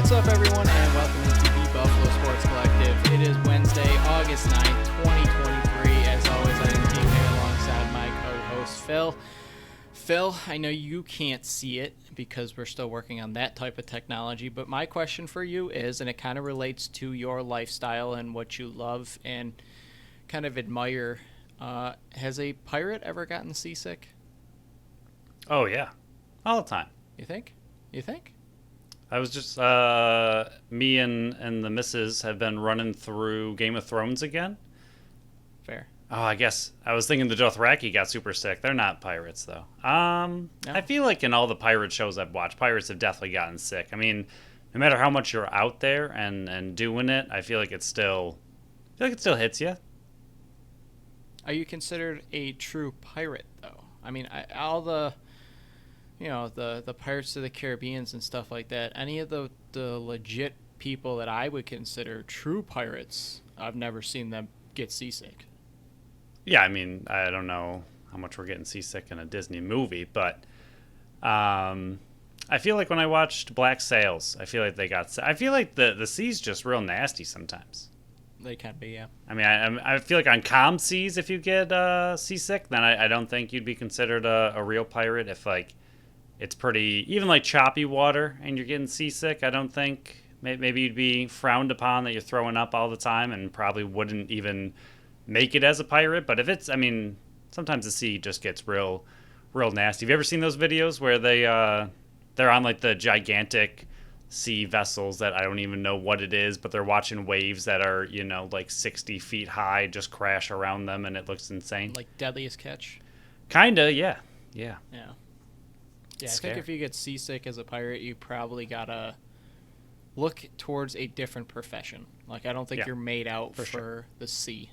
What's up, everyone, and welcome into the Buffalo Sports Collective. It is Wednesday, August 9th, 2023. As always, I am teammate alongside my co-host, Phil. Phil, I know you can't see it because we're still working on that type of technology, but my question for you is, and it kind of relates to your lifestyle and what you love and kind of admire, has a pirate ever gotten seasick? Oh, yeah. All the time. You think? You think? I was just, me and the missus have been running through Game of Thrones again. Fair. Oh, I guess I was thinking the Dothraki got super sick. They're not pirates, though. No. I feel like in all the pirate shows I've watched, pirates have definitely gotten sick. I mean, no matter how much you're out there and doing it, I feel like it still hits you. Are you considered a true pirate, though? I mean, all the, the Pirates of the Caribbeans and stuff like that, any of the legit people that I would consider true pirates, I've never seen them get seasick. Yeah, I mean, I don't know how much we're getting seasick in a Disney movie, but I feel like when I watched Black Sails, I feel like I feel like the sea's just real nasty sometimes. They can be, yeah. I mean, I feel like on calm seas, if you get seasick, then I don't think you'd be considered a real pirate. If, like, it's pretty, even like choppy water and you're getting seasick, I don't think, maybe you'd be frowned upon that you're throwing up all the time and probably wouldn't even make it as a pirate. But if it's, I mean, sometimes the sea just gets real nasty. Have you ever seen those videos where they're on like the gigantic sea vessels that I don't even know what it is, but they're watching waves that are, like 60 feet high just crash around them, and it looks insane? Like Deadliest Catch? Kinda, yeah. Yeah. Yeah. Yeah, I think if you get seasick as a pirate, you probably gotta look towards a different profession. Like, I don't think you're made out for sure. the sea.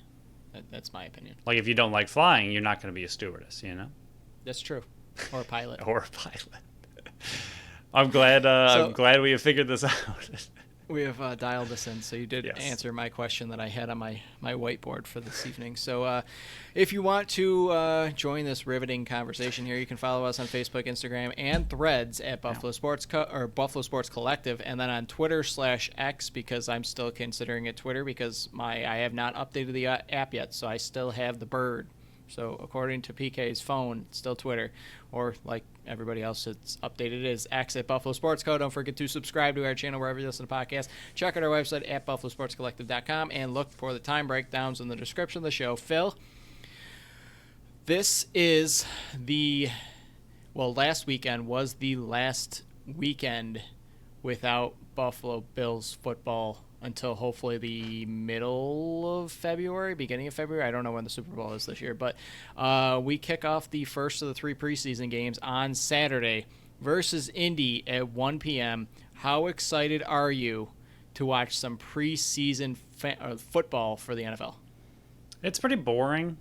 That's my opinion. Like, if you don't like flying, you're not going to be a stewardess, That's true. Or a pilot. Or a pilot. I'm glad we have figured this out. We have dialed this in, so you did Yes. answer my question that I had on my whiteboard for this evening. So if you want to join this riveting conversation here, you can follow us on Facebook, Instagram, and Threads at Buffalo Sports or Buffalo Sports Collective, and then on Twitter/X, because I'm still considering it Twitter because I have not updated the app yet, so I still have the bird. So according to PK's phone, it's still Twitter, or like everybody else that's updated is X at Buffalo Sports Co. Don't forget to subscribe to our channel wherever you listen to podcasts. Check out our website at buffalosportscollective.com and look for the time breakdowns in the description of the show. Phil, this is last weekend was the last weekend without Buffalo Bills football until hopefully the middle of February, beginning of February. I don't know when the Super Bowl is this year, but we kick off the first of the 3 preseason games on Saturday versus Indy at 1 p.m. How excited are you to watch some preseason football for the NFL? It's pretty boring.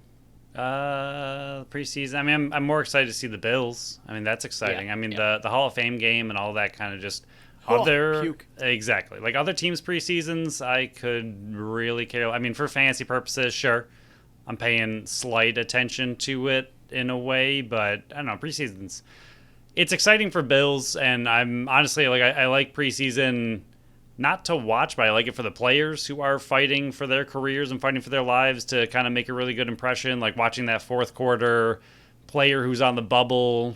Preseason. I mean, I'm more excited to see the Bills. I mean, that's exciting. Yeah, I mean, the Hall of Fame game and all that kind of just puke. Exactly. Like other teams' preseasons, I could really care. I mean, for fantasy purposes, sure, I'm paying slight attention to it in a way, but I don't know. Preseasons, it's exciting for Bills, and I'm honestly like I like preseason not to watch, but I like it for the players who are fighting for their careers and fighting for their lives to kind of make a really good impression. Like watching that fourth quarter player who's on the bubble,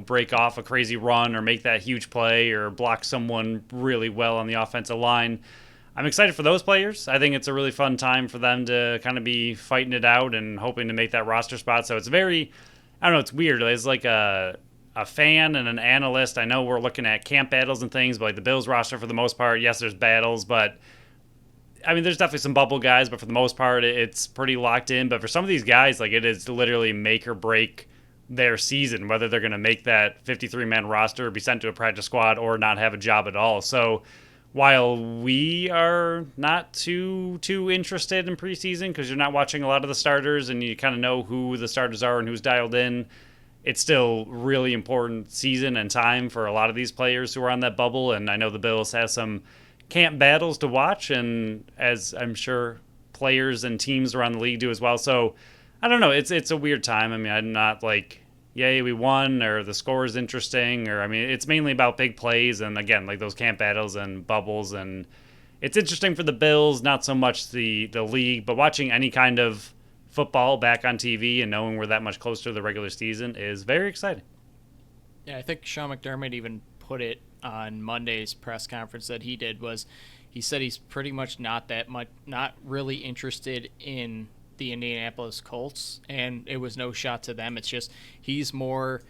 break off a crazy run or make that huge play or block someone really well on the offensive line. I'm excited for those players. I think it's a really fun time for them to kind of be fighting it out and hoping to make that roster spot. So it's very, I don't know, it's weird. It's like a fan and an analyst. I know we're looking at camp battles and things, but like the Bills roster for the most part, yes, there's battles, but I mean, there's definitely some bubble guys, but for the most part, it's pretty locked in. But for some of these guys, like it is literally make or break their season, whether they're going to make that 53-man roster, be sent to a practice squad, or not have a job at all. So while we are not too interested in preseason because you're not watching a lot of the starters and you kind of know who the starters are and who's dialed in, it's still really important season and time for a lot of these players who are on that bubble. And I know the Bills have some camp battles to watch, and as I'm sure players and teams around the league do as well. So I don't know. It's a weird time. I mean, I'm not like, yay, we won, or the score is interesting, or I mean, it's mainly about big plays and again, like those camp battles and bubbles, and it's interesting for the Bills, not so much the league, but watching any kind of football back on TV and knowing we're that much closer to the regular season is very exciting. Yeah, I think Sean McDermott even put it on Monday's press conference that he did was he said he's pretty much not really interested in the Indianapolis Colts, and it was no shot to them. It's just he's more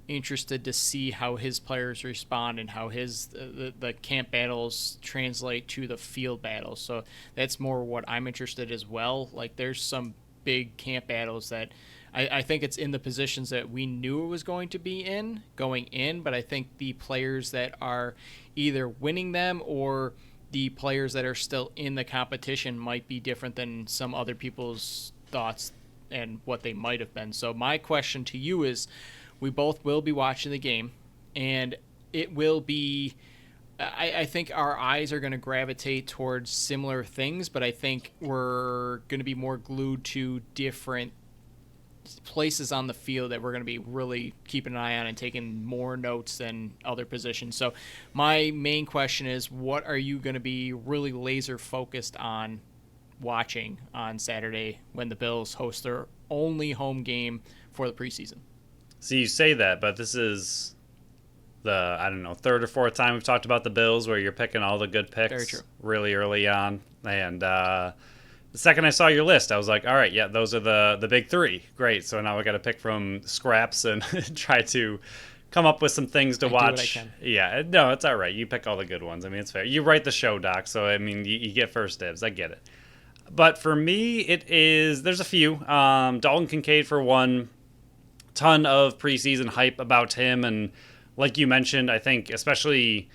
interested to see how his players respond and how the camp battles translate to the field battles. So that's more what I'm interested as well. Like there's some big camp battles that I think it's in the positions that we knew it was going to be going in, but I think the players that are either winning them or the players that are still in the competition might be different than some other people's thoughts and what they might have been. So my question to you is, we both will be watching the game, and it will be I think our eyes are going to gravitate towards similar things, but I think we're going to be more glued to different places on the field that we're going to be really keeping an eye on and taking more notes than other positions. So my main question is, what are you going to be really laser focused on watching on Saturday when the Bills host their only home game for the preseason? So you say that, but this is the, I don't know, third or fourth time we've talked about the Bills where you're picking all the good picks Very true. really early on. And the second I saw your list, I was like, all right, yeah, those are the big three. Great. So now I got to pick from scraps and try to come up with some things to watch. Do what I can. Yeah, no, it's all right. You pick all the good ones. I mean, it's fair. You write the show, Doc, so I mean, you get first dibs. I get it. But for me, there's a few. Dalton Kincaid for one. Ton of preseason hype about him, and like you mentioned, I think especially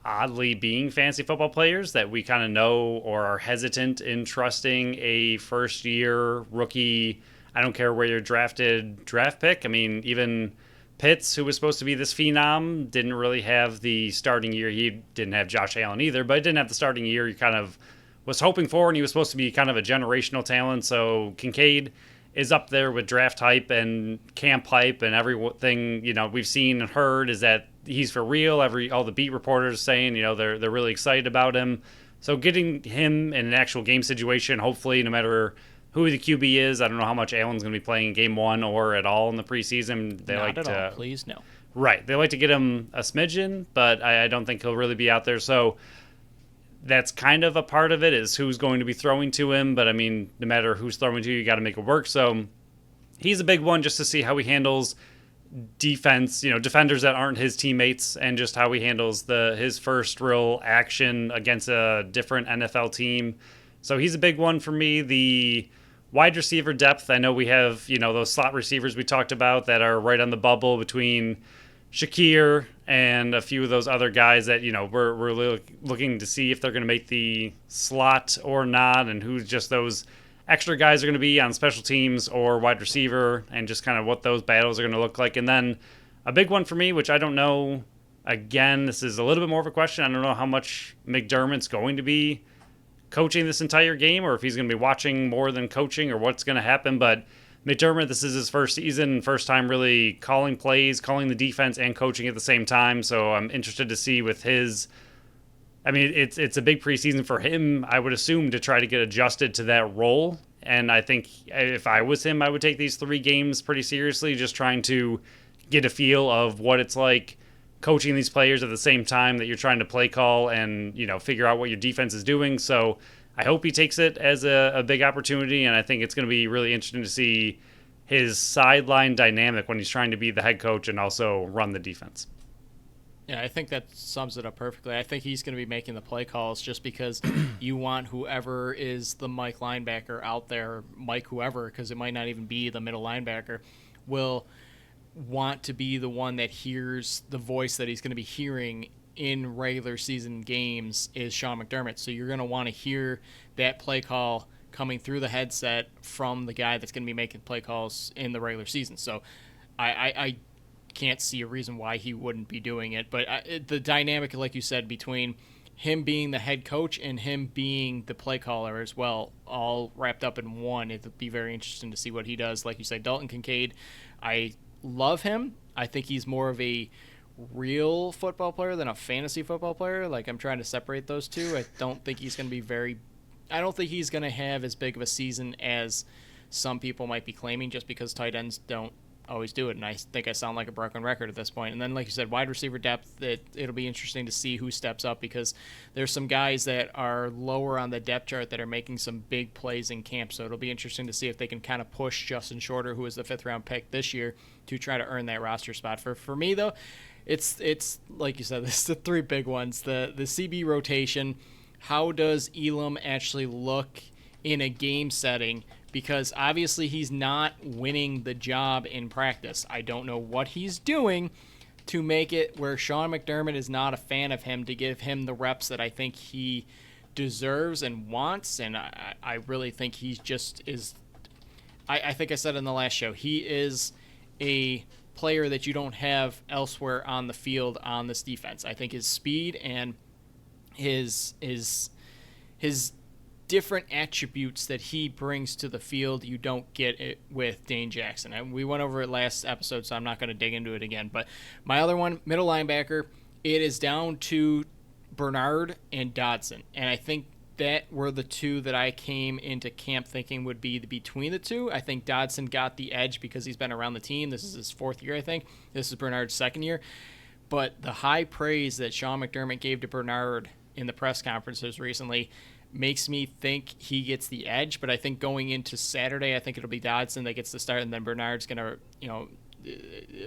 oddly being fantasy football players that we kind of know or are hesitant in trusting a first year rookie. I don't care where you're drafted draft pick. I mean, even Pitts, who was supposed to be this phenom, didn't really have the starting year. He didn't have Josh Allen either, but he didn't have the starting year he kind of was hoping for, and he was supposed to be kind of a generational talent. So Kincaid is up there with draft hype and camp hype and everything, we've seen and heard is that he's for real. All the beat reporters saying, they're really excited about him. So getting him in an actual game situation, hopefully, no matter who the QB is, I don't know how much Allen's going to be playing in game one or at all in the preseason. Not at all, please, no. Right. They like to get him a smidgen, but I don't think he'll really be out there. So that's kind of a part of it, is who's going to be throwing to him. But I mean, no matter who's throwing to you got to make it work. So he's a big one just to see how he handles defense, defenders that aren't his teammates, and just how he handles his first real action against a different NFL team. So he's a big one for me. The wide receiver depth, I know we have, those slot receivers we talked about that are right on the bubble between Shakir and a few of those other guys that, we're looking to see if they're going to make the slot or not, and who just those extra guys are going to be on special teams or wide receiver, and just kind of what those battles are going to look like. And then a big one for me, which I don't know, again, this is a little bit more of a question. I don't know how much McDermott's going to be coaching this entire game, or if he's going to be watching more than coaching, or what's going to happen. But McDermott, this is his first season, first time really calling plays, calling the defense, and coaching at the same time. So I'm interested to see with his, I mean, it's a big preseason for him, I would assume, to try to get adjusted to that role. And I think if I was him, I would take these 3 games pretty seriously, just trying to get a feel of what it's like coaching these players at the same time that you're trying to play call and, figure out what your defense is doing. So I hope he takes it as a big opportunity, and I think it's going to be really interesting to see his sideline dynamic when he's trying to be the head coach and also run the defense. Yeah, I think that sums it up perfectly. I think he's going to be making the play calls just because you want whoever is the Mike linebacker out there, Mike whoever, because it might not even be the middle linebacker, will want to be the one that hears the voice that he's going to be hearing in regular season games is Sean McDermott. So you're going to want to hear that play call coming through the headset from the guy that's going to be making play calls in the regular season. So I can't see a reason why he wouldn't be doing it. But the dynamic, like you said, between him being the head coach and him being the play caller as well, all wrapped up in one, it'd be very interesting to see what he does. Like you said, Dalton Kincaid, I love him. I think he's more of a real football player than a fantasy football player. Like, I'm trying to separate those two. I don't think he's going to be I don't think he's going to have as big of a season as some people might be claiming, just because tight ends don't always do it. And I think I sound like a broken record at this point. And then, like you said, wide receiver depth, it'll be interesting to see who steps up, because there's some guys that are lower on the depth chart that are making some big plays in camp. So it'll be interesting to see if they can kind of push Justin Shorter, who was the 5th-round pick this year, to try to earn that roster spot. For me, though, it's like you said, it's the 3 big ones. The CB rotation. How does Elam actually look in a game setting? Because obviously he's not winning the job in practice. I don't know what he's doing to make it where Sean McDermott is not a fan of him, to give him the reps that I think he deserves and wants. And I really think he just is. I think I said in the last show, he is a player that you don't have elsewhere on the field on this defense. I think his speed and his different attributes that he brings to the field, you don't get it with Dane Jackson. And we went over it last episode, so I'm not going to dig into it again. But my other one, middle linebacker, it is down to Bernard and Dodson. And I think that were the 2 that I came into camp thinking would be between the 2. I think Dodson got the edge because he's been around the team. This is his 4th year, I think. This is Bernard's 2nd year. But the high praise that Sean McDermott gave to Bernard in the press conferences recently makes me think he gets the edge. But I think going into Saturday, I think it'll be Dodson that gets the start, and then Bernard's going to,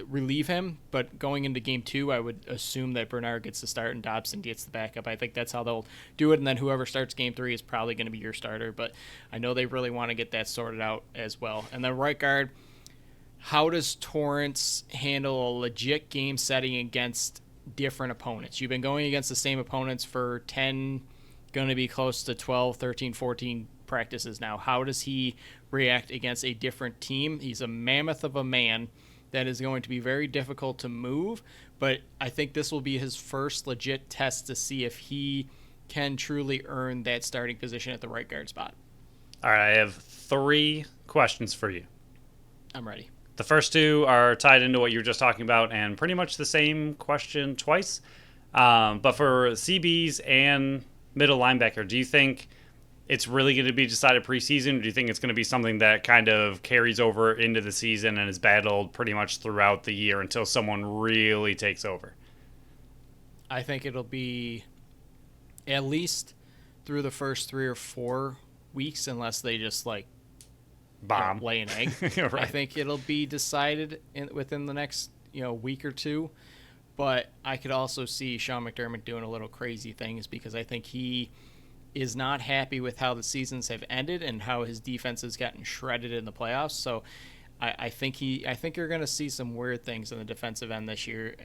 relieve him. But going into game 2, I would assume that Bernard gets the start and Dodson gets the backup. I think that's how they'll do it. And then whoever starts game 3 is probably going to be your starter. But I know they really want to get that sorted out as well. And then right guard, how does Torrance handle a legit game setting against different opponents? You've been going against the same opponents for 10, going to be close to 12, 13, 14 practices now. How does he react against a different team? He's a mammoth of a man that is going to be very difficult to move, but I think this will be his first legit test to see if he can truly earn that starting position at the right guard spot. All right, I have 3 questions for you. I'm ready. The first 2 are tied into what you were just talking about, and pretty much the same question twice. But for CBs and middle linebacker, do you think it's really going to be decided preseason, or do you think it's going to be something that kind of carries over into the season and is battled pretty much throughout the year until someone really takes over? I think it'll be at least through the first 3 or 4 weeks, unless they just bomb, lay an egg. Right. I think it'll be decided within the next week or 2. But I could also see Sean McDermott doing a little crazy things, because I think he is not happy with how the seasons have ended and how his defense has gotten shredded in the playoffs. So I think you're going to see some weird things in the defensive end this year,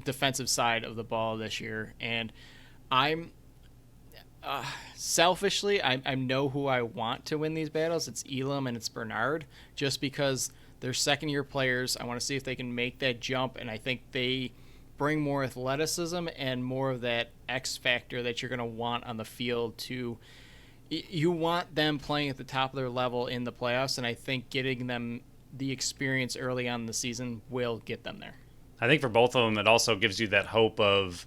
defensive side of the ball this year. And I'm selfishly, I know who I want to win these battles. It's Elam and it's Bernard, just because they're second-year players. I want to see if they can make that jump, and I think they bring more athleticism and more of that X factor that you're going to want on the field. You want them playing at the top of their level in the playoffs, and I think getting them the experience early on in the season will get them there. I think for both of them, it also gives you that hope of,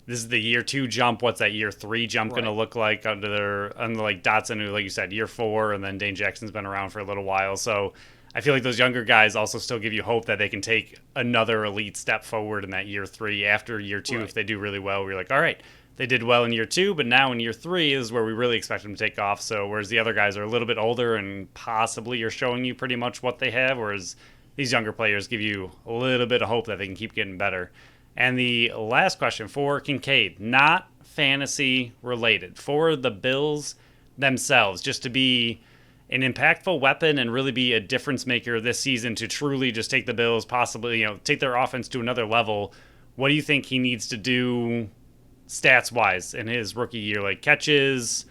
this is the year 2 jump. What's that year 3 jump going to look like under like Dotson, who, like you said, year 4, and then Dane Jackson's been around for a little while. So I feel like those younger guys also still give you hope that they can take another elite step forward in that year 3 after year 2. Right. If they do really well, we're like, all right, they did well in year 2, but now in year 3 is where we really expect them to take off. So whereas the other guys are a little bit older and possibly are showing you pretty much what they have, whereas these younger players give you a little bit of hope that they can keep getting better. And the last question for Kincaid, not fantasy related, for the Bills themselves, just to be an impactful weapon and really be a difference maker this season, to truly just take the Bills, possibly, take their offense to another level. What do you think he needs to do stats wise in his rookie year? Like catches,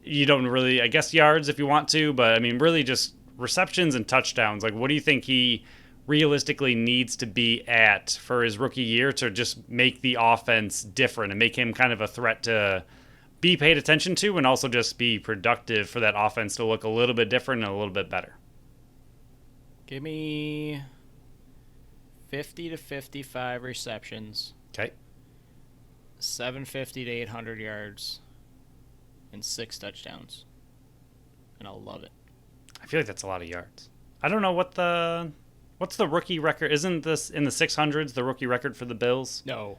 you don't really, I guess yards if you want to, but I mean, really just receptions and touchdowns. Like, what do you think he realistically needs to be at for his rookie year to just make the offense different and make him kind of a threat to be paid attention to, and also just be productive for that offense to look a little bit different and a little bit better? Give me 50 to 55 receptions, Okay. 750 to 800 yards, and 6 touchdowns. And I'll love it. I feel like that's a lot of yards. I don't know what's the rookie record. Isn't this in the 600s, the rookie record for the Bills? No.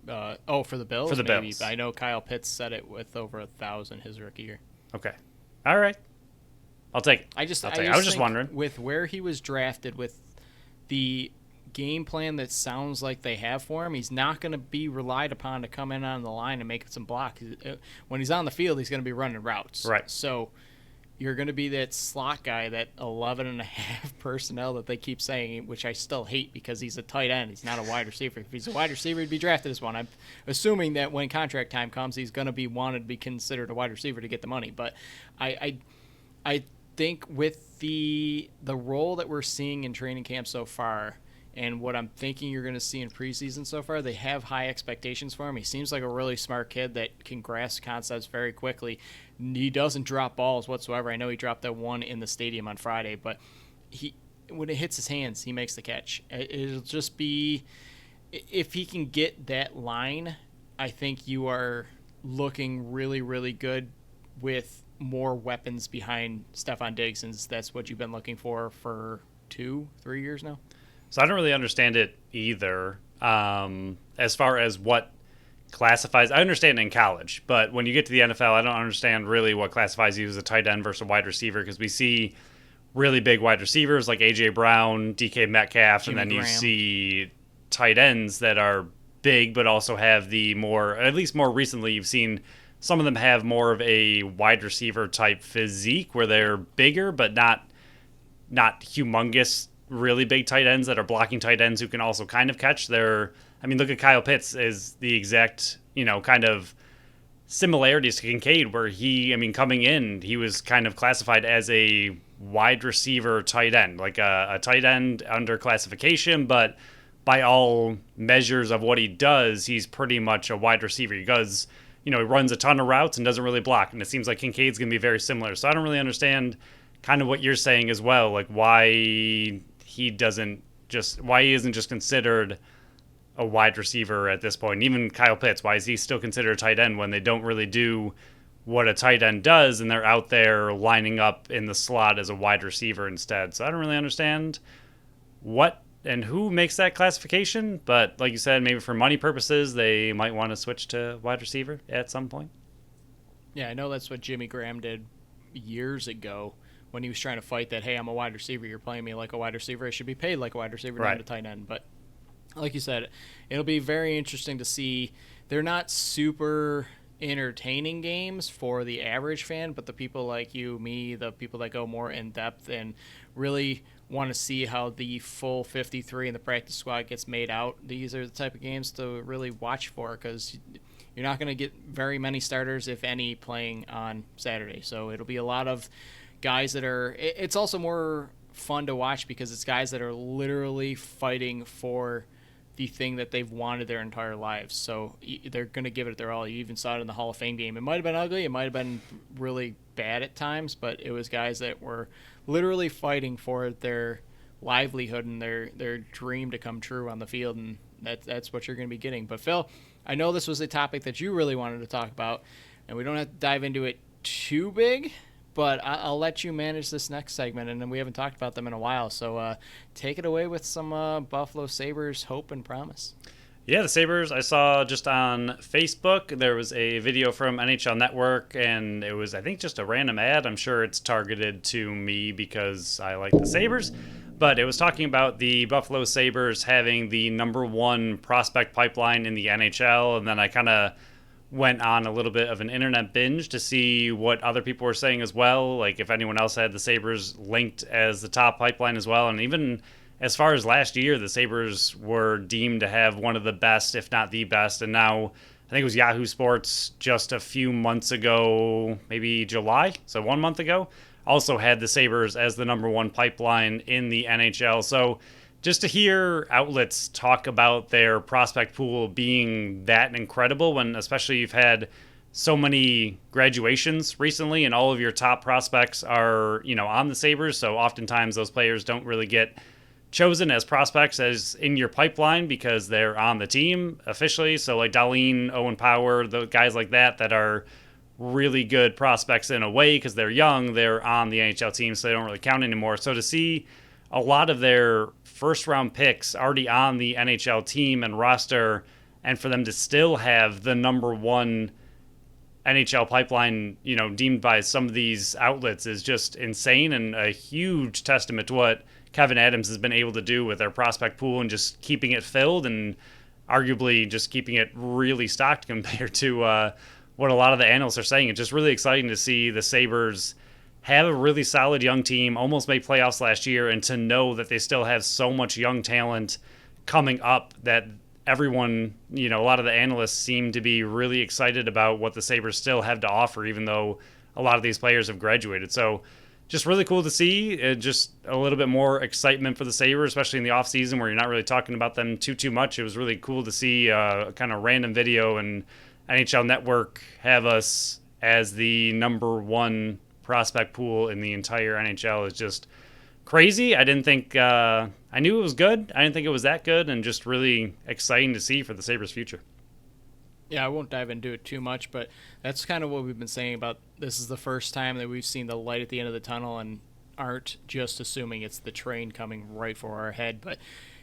For the Bills? For the maybe. Bills. I know Kyle Pitts said it with over 1,000 his rookie year. Okay. All right. I'll take it. I was just wondering. With where he was drafted, with the game plan that sounds like they have for him, he's not going to be relied upon to come in on the line and make some blocks. When he's on the field, he's going to be running routes. Right. So you're going to be that slot guy, that 11 and a half personnel that they keep saying, which I still hate because he's a tight end. He's not a wide receiver. If he's a wide receiver, he'd be drafted as one. I'm assuming that when contract time comes, he's going to be wanted to be considered a wide receiver to get the money. But I think with the role that we're seeing in training camp so far, and what I'm thinking you're going to see in preseason so far, they have high expectations for him. He seems like a really smart kid that can grasp concepts very quickly. He doesn't drop balls whatsoever. I know he dropped that one in the stadium on Friday, but when it hits his hands, he makes the catch. It'll just be, if he can get that line, I think you are looking really, really good with more weapons behind Stephon Diggs, since that's what you've been looking for 2-3 years now. So I don't really understand it either. As far as what classifies, I understand it in college, but when you get to the NFL, I don't understand really what classifies you as a tight end versus a wide receiver, because we see really big wide receivers like A.J. Brown, DK Metcalf, Jimmy and then Graham. you see tight ends that are big but also have the more, at least more recently, you've seen some of them have more of a wide receiver type physique where they're bigger but not humongous, really big tight ends that are blocking tight ends who can also kind of catch. Look at Kyle Pitts is the exact, kind of similarities to Kincaid, where coming in, he was kind of classified as a wide receiver tight end, like a tight end under classification, but by all measures of what he does, he's pretty much a wide receiver. He goes, he runs a ton of routes and doesn't really block, and it seems like Kincaid's going to be very similar. So I don't really understand kind of what you're saying as well, like why he isn't just considered a wide receiver at this point. And even Kyle Pitts, why is he still considered a tight end when they don't really do what a tight end does, and they're out there lining up in the slot as a wide receiver instead? So I don't really understand what and who makes that classification, but like you said, maybe for money purposes, they might want to switch to wide receiver at some point. Yeah, I know that's what Jimmy Graham did years ago when he was trying to fight that, hey, I'm a wide receiver, you're playing me like a wide receiver, I should be paid like a wide receiver, right, not a tight end. But like you said, it'll be very interesting to see. They're not super entertaining games for the average fan, but the people like you, me, the people that go more in depth and really want to see how the full 53 and the practice squad gets made out, these are the type of games to really watch for, because you're not going to get very many starters, if any, playing on Saturday. So it'll be a lot of guys that are, it's also more fun to watch because it's guys that are literally fighting for the thing that they've wanted their entire lives. So they're going to give it their all. You even saw it in the Hall of Fame game. It might have been ugly. It might have been really bad at times, but it was guys that were literally fighting for their livelihood and their dream to come true on the field, and that's what you're going to be getting. But Phil, I know this was a topic that you really wanted to talk about, and we don't have to dive into it too big, but I'll let you manage this next segment, and then we haven't talked about them in a while. So take it away with some Buffalo Sabres hope and promise. Yeah, the Sabres, I saw just on Facebook, there was a video from NHL Network, and it was, I think, just a random ad. I'm sure it's targeted to me because I like the Sabres, but it was talking about the Buffalo Sabres having the number one prospect pipeline in the NHL, and then I kind of went on a little bit of an internet binge to see what other people were saying as well, like if anyone else had the Sabres linked as the top pipeline as well. And even as far as last year, the Sabres were deemed to have one of the best, if not the best. And now I think it was Yahoo Sports just a few months ago, maybe July, so 1 month ago, also had the Sabres as the number one pipeline in the NHL. So just to hear outlets talk about their prospect pool being that incredible, when especially you've had so many graduations recently and all of your top prospects are, on the Sabres. So oftentimes those players don't really get chosen as prospects as in your pipeline because they're on the team officially. So like Darlene, Owen Power, the guys like that are really good prospects in a way because they're young, they're on the NHL team, so they don't really count anymore. So to see a lot of their first round picks already on the NHL team and roster, and for them to still have the number one NHL pipeline, deemed by some of these outlets is just insane and a huge testament to what Kevin Adams has been able to do with their prospect pool and just keeping it filled and arguably just keeping it really stocked compared to what a lot of the analysts are saying. It's just really exciting to see the Sabres have a really solid young team, almost made playoffs last year, and to know that they still have so much young talent coming up that everyone, a lot of the analysts seem to be really excited about what the Sabres still have to offer, even though a lot of these players have graduated. So just really cool to see. Just a little bit more excitement for the Sabres, especially in the offseason where you're not really talking about them too much. It was really cool to see a kind of random video and NHL Network have us as the number one prospect pool in the entire NHL. Is just crazy. I didn't think I knew it was good. I didn't think it was that good, and just really exciting to see for the Sabres' future. Yeah, I won't dive into it too much, but that's kind of what we've been saying about this is the first time that we've seen the light at the end of the tunnel and aren't just assuming it's the train coming right for our head. But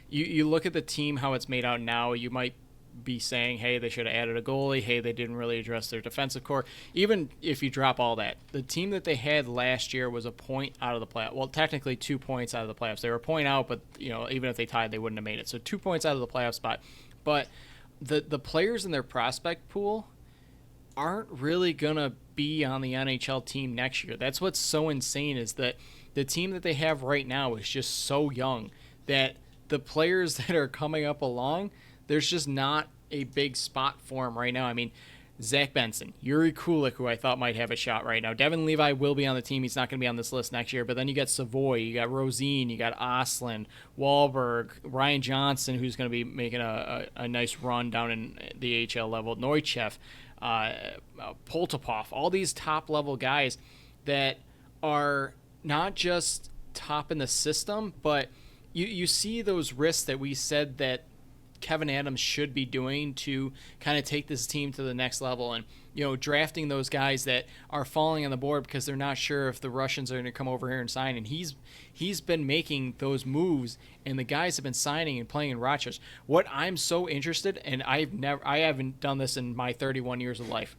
you look at the team, how it's made out now, you might be saying, hey, they should have added a goalie. Hey, they didn't really address their defensive core. Even if you drop all that, the team that they had last year was a point out of the playoffs. Well, technically 2 points out of the playoffs. They were a point out, but even if they tied, they wouldn't have made it. So 2 points out of the playoff spot. But the players in their prospect pool aren't really gonna be on the NHL team next year. That's what's so insane, is that the team that they have right now is just so young that the players that are coming up along, there's just not a big spot for them right now. I mean, Zach Benson, Yuri Kulik, who I thought might have a shot right now. Devin Levi will be on the team. He's not going to be on this list next year. But then you got Savoy, you got Rosine, you got Oslin, Wahlberg, Ryan Johnson, who's going to be making a nice run down in the AHL level, Neuchef, Poltapov, all these top-level guys that are not just top in the system, but you see those risks that we said that Kevin Adams should be doing to kind of take this team to the next level, and drafting those guys that are falling on the board because they're not sure if the Russians are going to come over here and sign. And he's been making those moves, and the guys have been signing and playing in Rochester. What I'm so interested, and I haven't done this in my 31 years of life,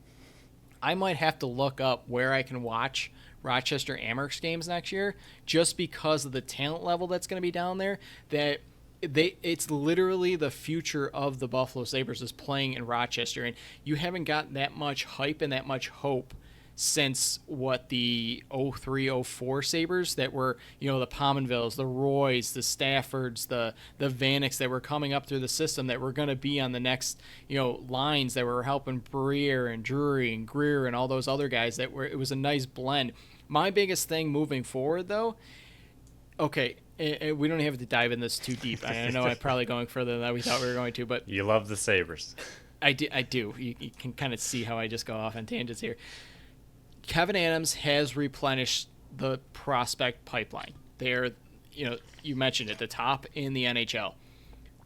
I might have to look up where I can watch Rochester Amherst games next year, just because of the talent level that's going to be down there. That it's literally the future of the Buffalo Sabres is playing in Rochester, and you haven't got that much hype and that much hope since the 03-04 Sabres that were, the Pominvilles, the Roys, the Staffords, the Vaneks that were coming up through the system that were going to be on the next, lines that were helping Briere and Drury and Greer and all those other guys it was a nice blend. My biggest thing moving forward, though, okay, we don't have to dive in this too deep. I know I'm probably going further than we thought we were going to, but you love the Sabres. I do. You can kind of see how I just go off on tangents here. Kevin Adams has replenished the prospect pipeline. They're, you mentioned it, the top in the NHL.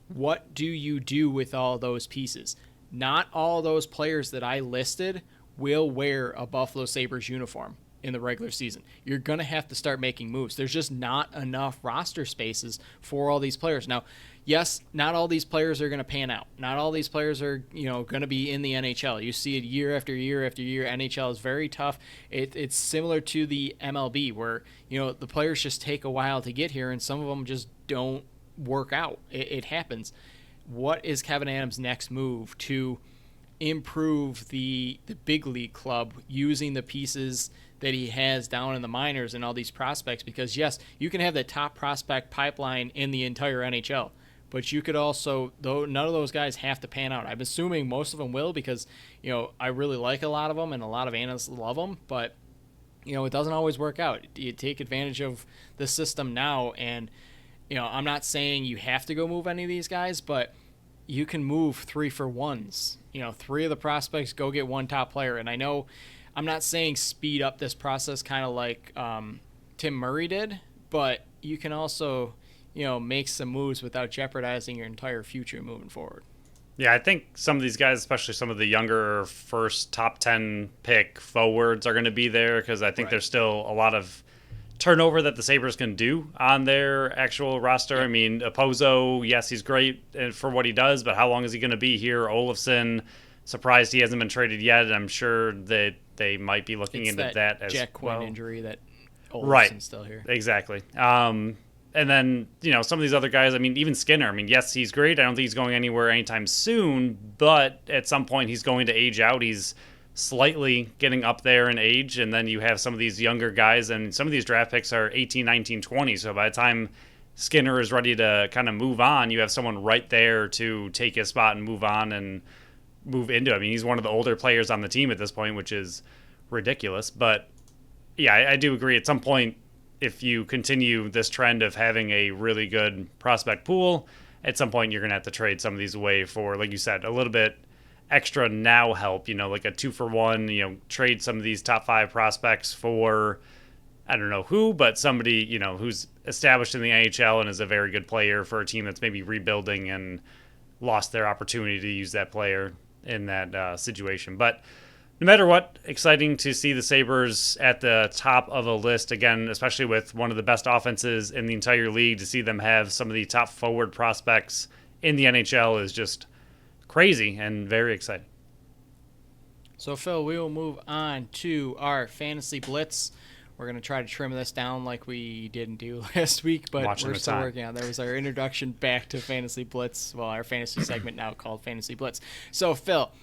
What do you do with all those pieces? Not all those players that I listed will wear a Buffalo Sabres uniform in the regular season. You're going to have to start making moves. There's just not enough roster spaces for all these players. Now, yes, not all these players are going to pan out. Not all these players are, going to be in the NHL. You see it year after year after year. NHL is very tough. It's similar to the MLB where, the players just take a while to get here and some of them just don't work out. It happens. What is Kevin Adams' next move to improve the big league club using the pieces that he has down in the minors and all these prospects? Because yes, you can have the top prospect pipeline in the entire NHL, but you could also, though none of those guys have to pan out. I'm assuming most of them will because, I really like a lot of them and a lot of analysts love them, but it doesn't always work out. You take advantage of the system now, and I'm not saying you have to go move any of these guys, but you can move 3-for-1s. 3 of the prospects, go get one top player. And I know I'm not saying speed up this process kind of like Tim Murray did, but you can also, make some moves without jeopardizing your entire future moving forward. Yeah, I think some of these guys, especially some of the younger first top 10 pick forwards, are going to be there because I think there's still a lot of turnover that the Sabres can do on their actual roster. I mean, Opozo, yes, he's great for what he does, but how long is he going to be here? Olofsson, surprised he hasn't been traded yet. I'm sure that they might be looking into that as Jack Quinn well. Injury that Olofsson's still here. Exactly. And then, some of these other guys, I mean, even Skinner, I mean, yes, he's great. I don't think he's going anywhere anytime soon, but at some point he's going to age out. He's slightly getting up there in age, and then you have some of these younger guys, and some of these draft picks are 18, 19, 20. So by the time Skinner is ready to kind of move on, you have someone right there to take his spot and move on and move into it. I mean, he's one of the older players on the team at this point, which is ridiculous. But yeah, I do agree. At some point, if you continue this trend of having a really good prospect pool, at some point you're going to have to trade some of these away for, like you said, a little bit extra now help, like a 2-for-1, trade some of these top 5 prospects for, I don't know who, but somebody, who's established in the NHL and is a very good player for a team that's maybe rebuilding and lost their opportunity to use that player in that situation. But no matter what, exciting to see the Sabres at the top of a list again, especially with one of the best offenses in the entire league. To see them have some of the top forward prospects in the NHL is just crazy and very exciting. So, Phil, we will move on to our Fantasy Blitz. We're going to try to trim this down like we didn't do last week, but we're still working on it. That was our introduction back to Fantasy Blitz. Well, our fantasy segment now called Fantasy Blitz. So, Phil,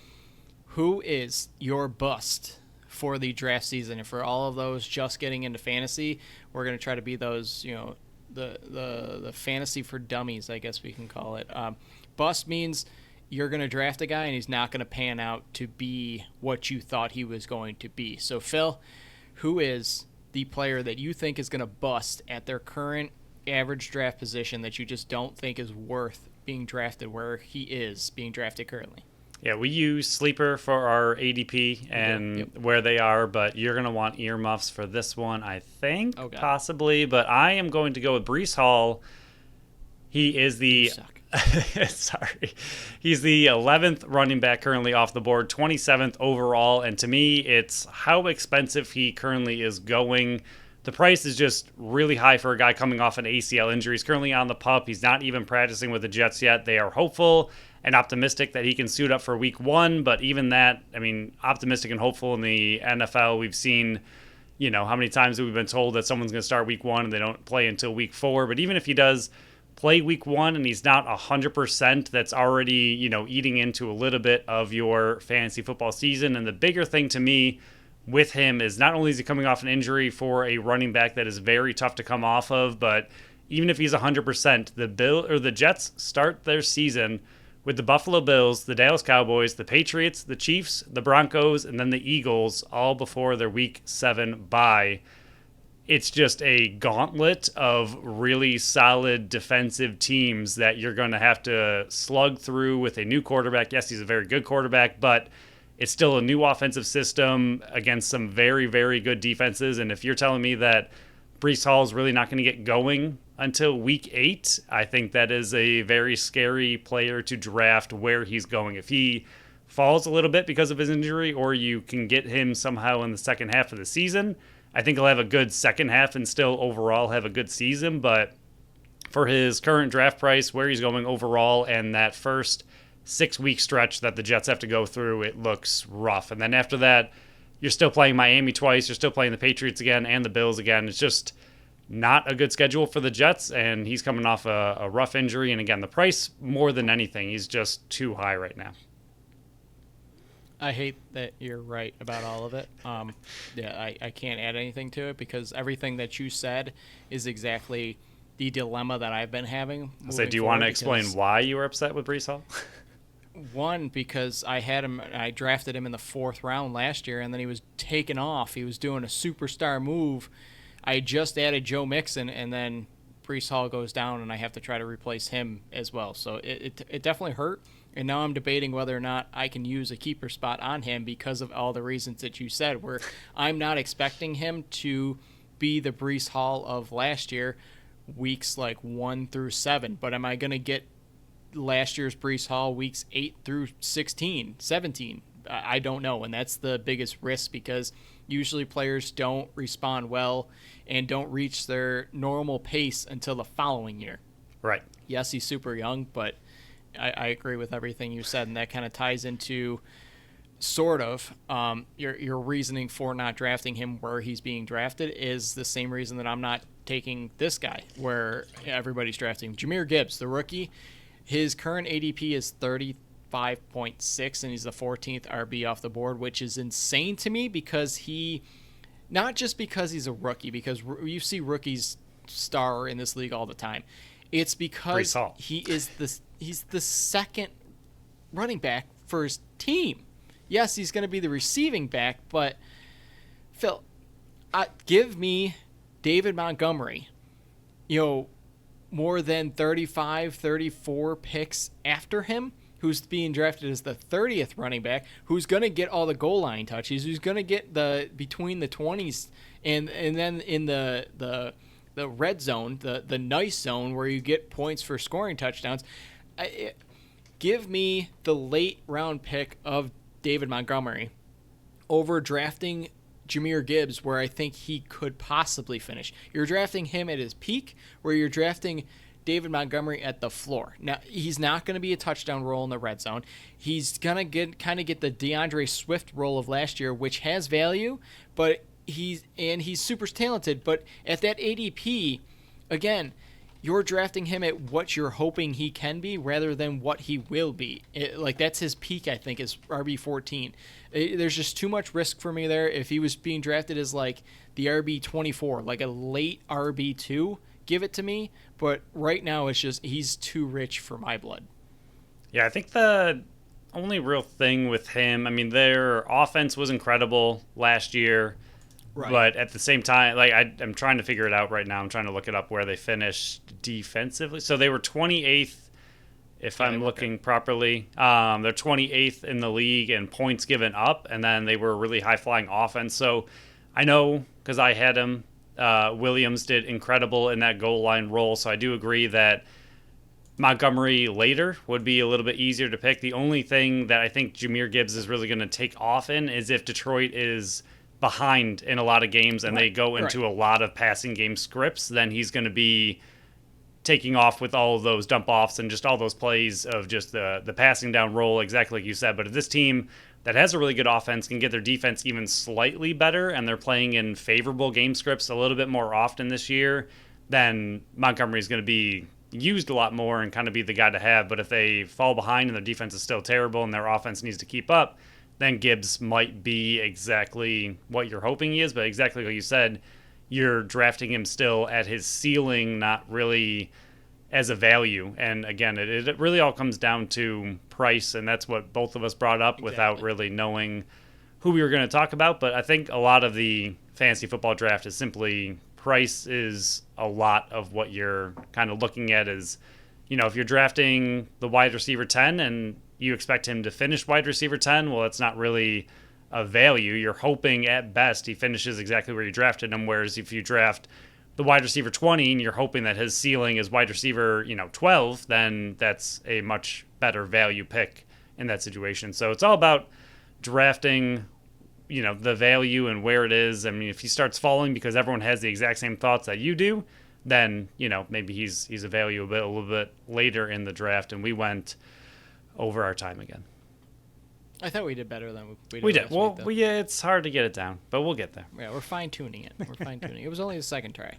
who is your bust for the draft season? And for all of those just getting into fantasy, we're going to try to be those, the fantasy for dummies, I guess we can call it. Bust means you're going to draft a guy and he's not going to pan out to be what you thought he was going to be. So, Phil, who is the player that you think is going to bust at their current average draft position that you just don't think is worth being drafted where he is being drafted currently? Yeah, we use Sleeper for our ADP and where they are, but you're going to want earmuffs for this one, I think, possibly. But I am going to go with Breece Hall. He is the He's the 11th running back currently off the board, 27th overall, and to me, it's how expensive he currently is going. The price is just really high for a guy coming off an ACL injury. He's currently on the PUP. He's not even practicing with the Jets yet. They are hopeful and optimistic that he can suit up for week 1, but even that, I mean, optimistic and hopeful in the NFL, we've seen, how many times have we been told that someone's going to start week 1 and they don't play until week 4, but even if he does play week 1 and he's not 100%, that's already, eating into a little bit of your fantasy football season. And the bigger thing to me with him is not only is he coming off an injury for a running back that is very tough to come off of, but even if he's 100%, the Jets start their season with the Buffalo Bills, the Dallas Cowboys, the Patriots, the Chiefs, the Broncos, and then the Eagles, all before their week 7 bye. It's just a gauntlet of really solid defensive teams that you're going to have to slug through with a new quarterback. Yes, he's a very good quarterback, but it's still a new offensive system against some very, very good defenses. And if you're telling me that Breece Hall is really not going to get going until week 8, I think that is a very scary player to draft where he's going. If he falls a little bit because of his injury, or you can get him somehow in the second half of the season, I think he'll have a good second half and still overall have a good season. But for his current draft price, where he's going overall, and that first 6-week stretch that the Jets have to go through, it looks rough. And then after that, you're still playing Miami twice, you're still playing the Patriots again and the Bills again. It's just not a good schedule for the Jets, and he's coming off a rough injury. And again, the price, more than anything, he's just too high right now. I hate that you're right about all of it. I can't add anything to it because everything that you said is exactly the dilemma that I've been having. So do you want to explain why you were upset with Breece Hall? One, because I drafted him in the 4th round last year, and then he was taken off. He was doing a superstar move. I just added Joe Mixon, and then Breece Hall goes down, and I have to try to replace him as well. So it definitely hurt. And now I'm debating whether or not I can use a keeper spot on him because of all the reasons that you said, where I'm not expecting him to be the Breece Hall of last year, weeks like 1 through 7, but am I going to get last year's Breece Hall weeks 8 through 16, 17? I don't know, and that's the biggest risk because usually players don't respond well and don't reach their normal pace until the following year. Right. Yes, he's super young, but I agree with everything you said, and that kind of ties into sort of your reasoning for not drafting him where he's being drafted is the same reason that I'm not taking this guy where everybody's drafting him. Jahmyr Gibbs, the rookie, his current ADP is 35.6, and he's the 14th RB off the board, which is insane to me because not just because he's a rookie, because you see rookies star in this league all the time. It's because he's the second running back for his team. Yes, he's going to be the receiving back, but Phil, give me David Montgomery, more than 35, 34 picks after him, who's being drafted as the 30th running back, who's going to get all the goal line touches, who's going to get the between the 20s and then in the red zone, the nice zone where you get points for scoring touchdowns. Give me the late round pick of David Montgomery over drafting Jahmyr Gibbs, where I think he could possibly finish. You're drafting him at his peak, where you're drafting David Montgomery at the floor. Now, he's not going to be a touchdown role in the red zone. He's going to get the DeAndre Swift role of last year, which has value, but he's super talented. But at that ADP, again, you're drafting him at what you're hoping he can be rather than what he will be. That's his peak, I think, is RB14. There's just too much risk for me there. If he was being drafted as like the RB24, like a late RB2, give it to me. But right now it's just he's too rich for my blood. Yeah, I think the only real thing with him, their offense was incredible last year. Right. But at the same time, I'm trying to figure it out right now. I'm trying to look it up where they finished defensively. So they were 28th, if I'm looking properly. They're 28th in the league in points given up, and then they were a really high-flying offense. So I know, because I had him, Williams did incredible in that goal line role. So I do agree that Montgomery later would be a little bit easier to pick. The only thing that I think Jahmyr Gibbs is really going to take off in is if Detroit is behind in a lot of games and they go into a lot of passing game scripts, then he's going to be taking off with all of those dump offs and just all those plays of just the passing down role, exactly like you said. But if this team that has a really good offense can get their defense even slightly better and they're playing in favorable game scripts a little bit more often this year, then Montgomery is going to be used a lot more and kind of be the guy to have. But if they fall behind and their defense is still terrible and their offense needs to keep up, then Gibbs might be exactly what you're hoping he is. But exactly like you said, you're drafting him still at his ceiling, not really as a value. And again, it really all comes down to price, and that's what both of us brought up without really knowing who we were going to talk about. But I think a lot of the fantasy football draft is simply price is a lot of what you're kind of looking at is, if you're drafting the wide receiver 10 and you expect him to finish wide receiver 10, well, that's not really a value. You're hoping at best he finishes exactly where you drafted him, whereas if you draft the wide receiver 20 and you're hoping that his ceiling is wide receiver 12, then that's a much better value pick in that situation. So it's all about drafting the value and where it is. If he starts falling because everyone has the exact same thoughts that you do, then maybe he's a value a little bit later in the draft, and we went over our time again. I thought we did better than we did. We did. Well, it's hard to get it down, but we'll get there. Yeah, we're fine-tuning it. It was only the second try.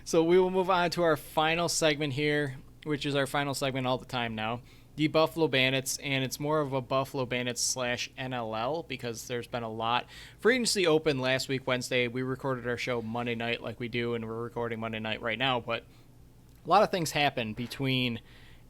So we will move on to our final segment here, which is our final segment all the time now. The Buffalo Bandits, and it's more of a Buffalo Bandits / NLL because there's been a lot. Free agency opened last week, Wednesday. We recorded our show Monday night like we do, and we're recording Monday night right now. But a lot of things happen between,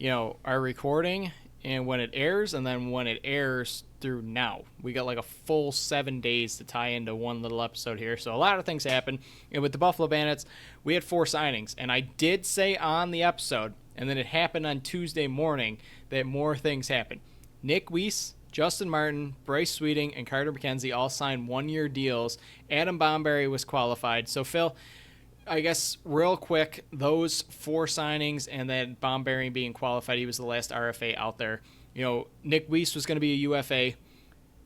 our recording and when it airs, and then when it airs through now. We got like a full 7 days to tie into one little episode here. So a lot of things happen. And with the Buffalo Bandits, we had 4 signings. And I did say on the episode, and then it happened on Tuesday morning, that more things happened. Nick Weiss, Justin Martin, Bryce Sweeting, and Carter McKenzie all signed 1-year deals. Adam Bomberry was qualified. So, Phil, I guess real quick, those 4 signings and then Bomberry being qualified, he was the last RFA out there. Nick Weiss was going to be a UFA.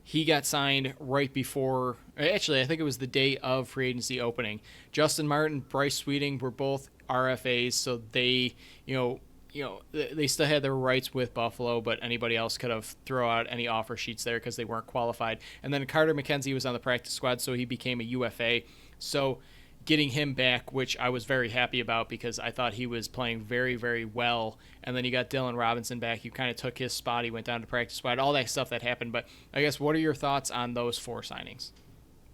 He got signed right before, actually, I think it was the day of free agency opening. Justin Martin, Bryce Sweeting were both RFAs, so they, they still had their rights with Buffalo, but anybody else could have thrown out any offer sheets there because they weren't qualified. And then Carter McKenzie was on the practice squad, so he became a UFA. So getting him back, which I was very happy about because I thought he was playing very, very well. And then you got Dylan Robinson back. You kind of took his spot. He went down to practice squad, all that stuff that happened. But I guess what are your thoughts on those 4 signings?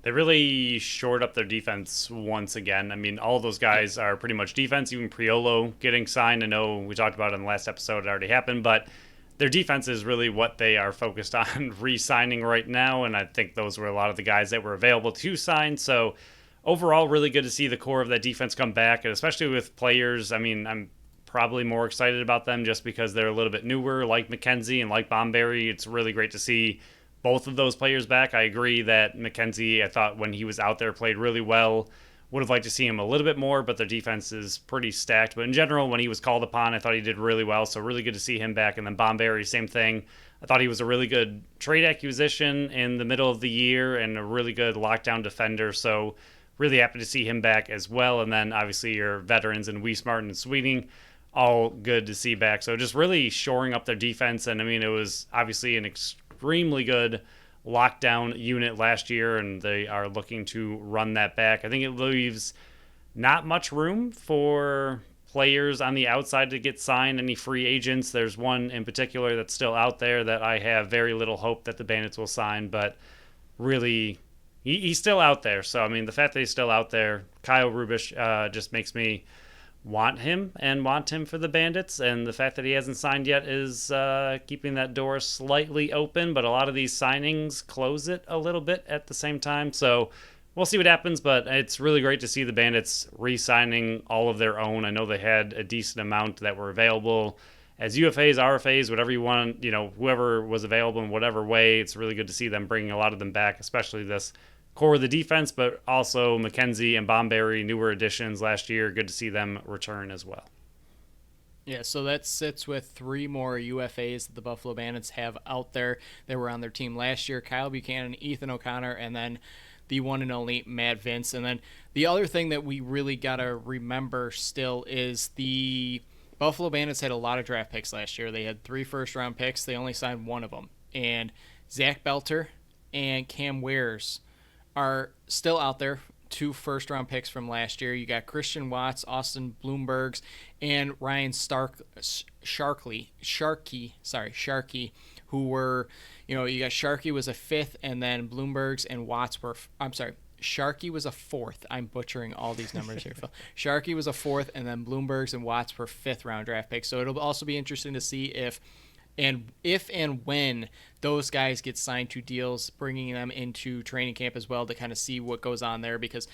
They really shored up their defense once again. I mean, all those guys are pretty much defense. Even Priolo getting signed. I know we talked about it in the last episode. It already happened. But their defense is really what they are focused on re-signing right now. And I think those were a lot of the guys that were available to sign. So overall, really good to see the core of that defense come back, and especially with players. I mean, I'm probably more excited about them just because they're a little bit newer, like McKenzie and like Bomberry. It's really great to see both of those players back. I agree that McKenzie, I thought when he was out there, played really well. Would have liked to see him a little bit more, but their defense is pretty stacked. But in general, when he was called upon, I thought he did really well, so really good to see him back. And then Bomberry, same thing. I thought he was a really good trade acquisition in the middle of the year and a really good lockdown defender, so really happy to see him back as well. And then obviously your veterans in Weiss, Martin, and Sweeting, all good to see back. So just really shoring up their defense. And I mean, it was obviously an extremely good lockdown unit last year, and they are looking to run that back. I think it leaves not much room for players on the outside to get signed, any free agents. There's one in particular that's still out there that I have very little hope that the Bandits will sign, but really he's still out there. So, I mean, the fact that he's still out there, Kyle Rubish, just makes me want him for the Bandits. And the fact that he hasn't signed yet is keeping that door slightly open. But a lot of these signings close it a little bit at the same time. So we'll see what happens. But it's really great to see the Bandits re-signing all of their own. I know they had a decent amount that were available as UFAs, RFAs, whatever you want, whoever was available in whatever way. It's really good to see them bringing a lot of them back, especially this core of the defense, but also McKenzie and Bomberry, newer additions last year. Good to see them return as well. Yeah, so that sits with 3 more UFAs that the Buffalo Bandits have out there that were on their team last year. Kyle Buchanan, Ethan O'Connor, and then the one and only Matt Vince. And then the other thing that we really got to remember still is the Buffalo Bandits had a lot of draft picks last year. They had 3 first-round picks. They only signed 1 of them. And Zach Belter and Cam Wares are still out there, 2 first-round picks from last year. You got Christian Watts, Austin Bloombergs, and Ryan Sharkey, who were, you got Sharkey was a 5th, and then Bloombergs and Watts were, Sharkey was a 4th. I'm butchering all these numbers here, Phil. Sharkey was a 4th, and then Bloombergs and Watts were 5th-round draft picks. So it'll also be interesting to see if and when those guys get signed to deals, bringing them into training camp as well to kind of see what goes on there, because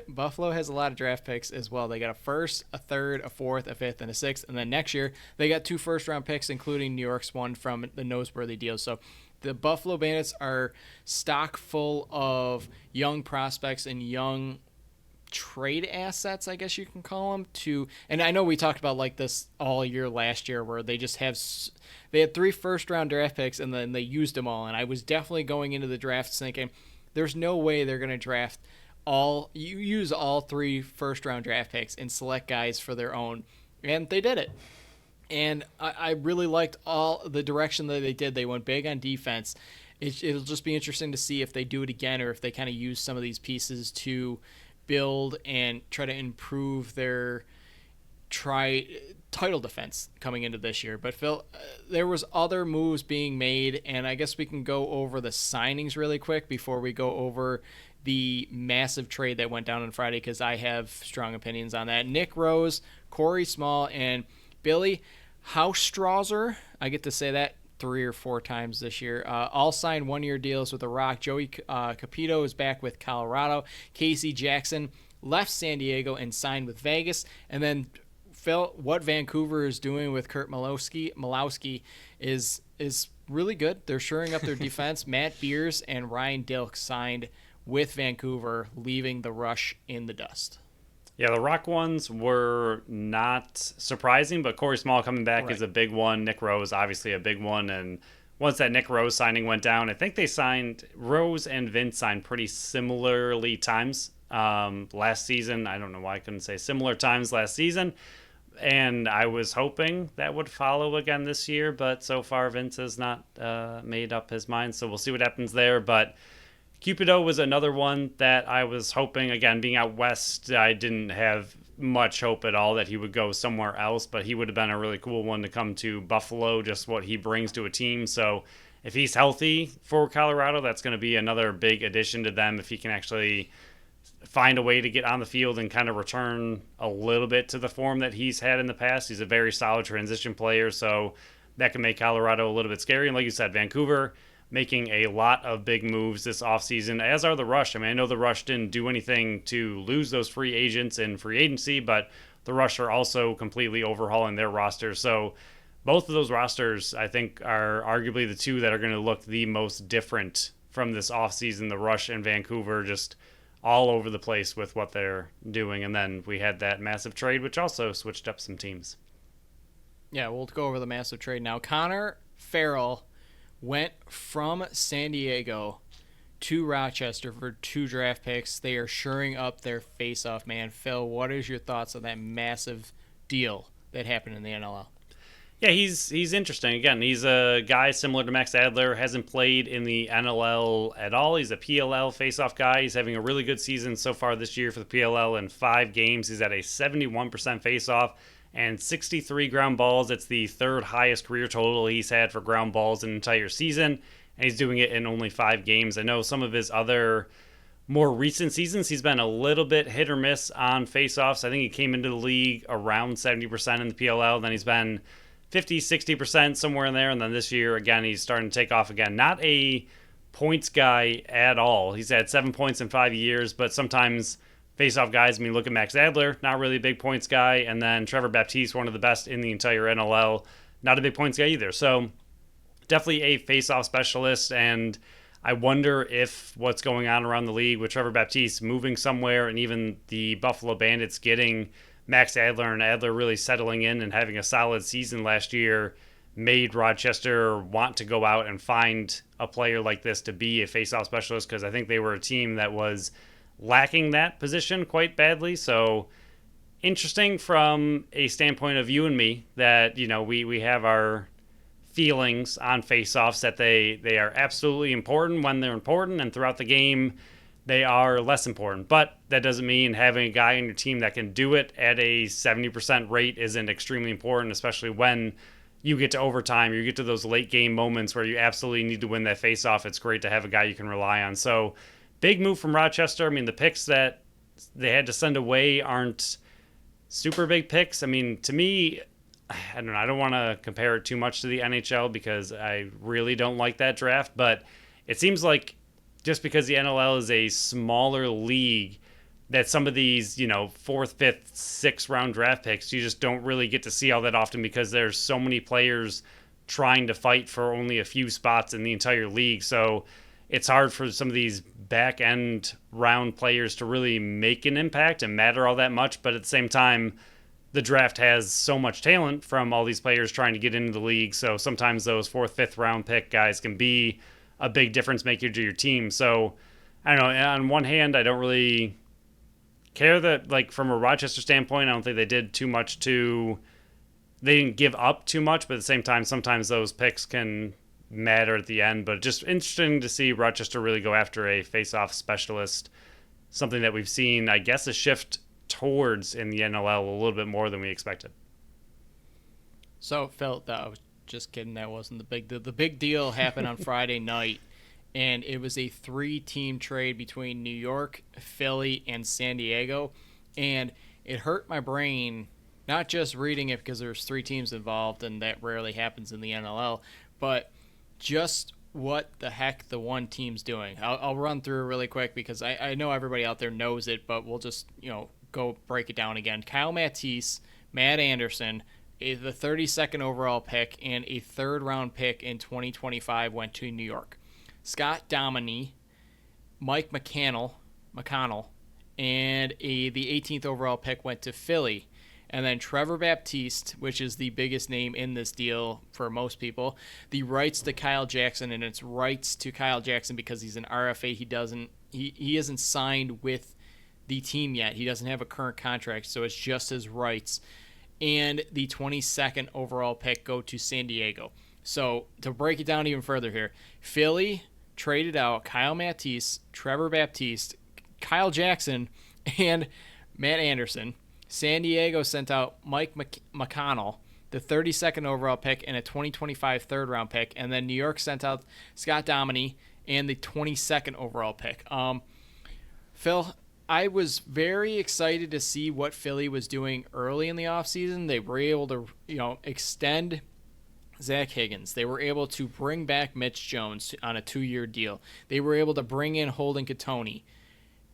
Buffalo has a lot of draft picks as well. They got a 1st, a 3rd, a 4th, a 5th, and a 6th, and then next year they got 2 first-round picks, including New York's one from the Noseworthy deal. So the Buffalo Bandits are stock full of young prospects and young trade assets, I guess you can call them, and I know we talked about like this all year last year where they had 3 first-round draft picks and then they used them all, and I was definitely going into the draft thinking there's no way they're going to use all 3 first-round draft picks and select guys for their own, and they did it. And I really liked all the direction that they did. They went big on defense. It'll just be interesting to see if they do it again or if they kind of use some of these pieces to build and try to improve their title defense coming into this year. But Phil, there was other moves being made, and I guess we can go over the signings really quick before we go over the massive trade that went down on Friday, because I have strong opinions on that. Nick Rose, Corey Small, and Billy Haustrauser, I get to say that 3 or 4 times this year, all signed 1-year deals with The Rock. Joey Capito is back with Colorado. Casey Jackson left San Diego and signed with Vegas. And then, Phil, what Vancouver is doing with Kurt Malowski is really good. They're shoring up their defense. Matt Beers and Ryan Dilk signed with Vancouver, leaving the Rush in the dust. Yeah, the Rock ones were not surprising, but Corey Small coming back Right. is a big one. Nick Rose, obviously a big one. And once that Nick Rose signing went down, I think they signed, Rose and Vince signed pretty similarly times last season. I don't know why I couldn't say similar times last season. And I was hoping that would follow again this year, but so far Vince has not made up his mind. So we'll see what happens there. But Cupido was another one that I was hoping, again, being out west, I didn't have much hope at all that he would go somewhere else, but he would have been a really cool one to come to Buffalo, just what he brings to a team. So if he's healthy for Colorado, that's going to be another big addition to them if he can actually find a way to get on the field and kind of return a little bit to the form that he's had in the past. He's a very solid transition player, so that can make Colorado a little bit scary. And like you said, Vancouver making a lot of big moves this offseason, as are the Rush. I mean, I know the Rush didn't do anything to lose those free agents in free agency, but the Rush are also completely overhauling their roster. So both of those rosters, I think, are arguably the two that are going to look the most different from this offseason. The Rush and Vancouver just all over the place with what they're doing. And then we had that massive trade, which also switched up some teams. Yeah, we'll go over the massive trade now. Connor Farrell went from San Diego to Rochester for 2 draft picks. They are shoring up their face-off man. Phil, what is your thoughts on that massive deal that happened in the NLL? Yeah, he's interesting. Again, he's a guy similar to Max Adler, hasn't played in the NLL at all. He's a PLL face-off guy. He's having a really good season so far this year for the PLL. In 5 games, he's at a 71% face-off and 63 ground balls. It's the 3rd highest career total he's had for ground balls in an entire season, and he's doing it in only 5 games. I know some of his other more recent seasons, he's been a little bit hit or miss on face-offs. I think he came into the league around 70% in the PLL, then he's been 50, 60%, somewhere in there. And then this year, again, he's starting to take off again. Not a points guy at all. He's had 7 points in 5 years, but sometimes face-off guys, I mean, look at Max Adler, not really a big points guy. And then Trevor Baptiste, one of the best in the entire NLL, not a big points guy either. So definitely a face-off specialist. And I wonder if what's going on around the league with Trevor Baptiste moving somewhere and even the Buffalo Bandits getting Max Adler and Adler really settling in and having a solid season last year made Rochester want to go out and find a player like this to be a face-off specialist, because I think they were a team that was lacking that position quite badly. So interesting from a standpoint of you and me that, you know, we have our feelings on face-offs that they are absolutely important when they're important, and throughout the game they are less important. But that doesn't mean having a guy on your team that can do it at a 70% rate isn't extremely important, especially when you get to overtime, you get to those late game moments where you absolutely need to win that face-off. It's great to have a guy you can rely on. So big move from Rochester. I mean, the picks that they had to send away aren't super big picks. I mean, to me, I don't know, I don't want to compare it too much to the NHL because I really don't like that draft, but it seems like just because the NLL is a smaller league, that some of these, you know, 4th, 5th, 6th round draft picks, you just don't really get to see all that often because there's so many players trying to fight for only a few spots in the entire league. So it's hard for some of these back end round players to really make an impact and matter all that much. But at the same time, the draft has so much talent from all these players trying to get into the league. So sometimes those 4th, 5th round pick guys can be a big difference maker to your team. So I don't know. On one hand, I don't really care that, like, from a Rochester standpoint, I don't think they did too much they didn't give up too much, but at the same time, sometimes those picks can matter at the end. But just interesting to see Rochester really go after a face-off specialist, something that we've seen, I guess, a shift towards in the NLL a little bit more than we expected. So, Phil, I was just kidding. That wasn't the big deal. The big deal happened on Friday night, and it was a 3-team trade between New York, Philly, and San Diego. And it hurt my brain, not just reading it because there's 3 teams involved, and that rarely happens in the NLL, but just what the heck the one team's doing. I'll run through it really quick because I know everybody out there knows it, but we'll just, go break it down again. Kyle Matisse, Matt Anderson, the 32nd overall pick and a 3rd round pick in 2025 went to New York. Scott Dominey, Mike McConnell, and the 18th overall pick went to Philly. And then Trevor Baptiste, which is the biggest name in this deal for most people, the rights to Kyle Jackson, and it's rights to Kyle Jackson because he's an RFA. He isn't signed with the team yet. He doesn't have a current contract, so it's just his rights. And the 22nd overall pick go to San Diego. So to break it down even further here, Philly traded out Kyle Matisse, Trevor Baptiste, Kyle Jackson, and Matt Anderson. San Diego sent out Mike McConnell, the 32nd overall pick, and a 2025 third-round pick. And then New York sent out Scott Dominy and the 22nd overall pick. Phil, I was very excited to see what Philly was doing early in the offseason. They were able to, extend Zach Higgins. They were able to bring back Mitch Jones on a 2-year deal. They were able to bring in Holden Cattoni.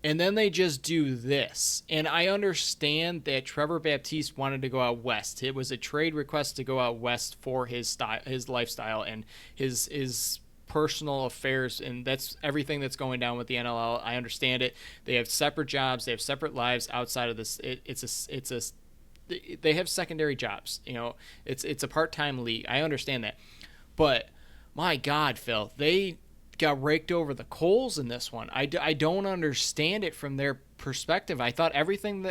And then they just do this. And I understand that Trevor Baptiste wanted to go out west. It was a trade request to go out west for his style, his lifestyle, and his personal affairs, and that's everything that's going down with the NLL. I understand it. They have separate jobs. They have separate lives outside of this. They have secondary jobs. It's a part-time league. I understand that. But my God, Phil, they got raked over the coals in this one. I don't understand it from their perspective. I thought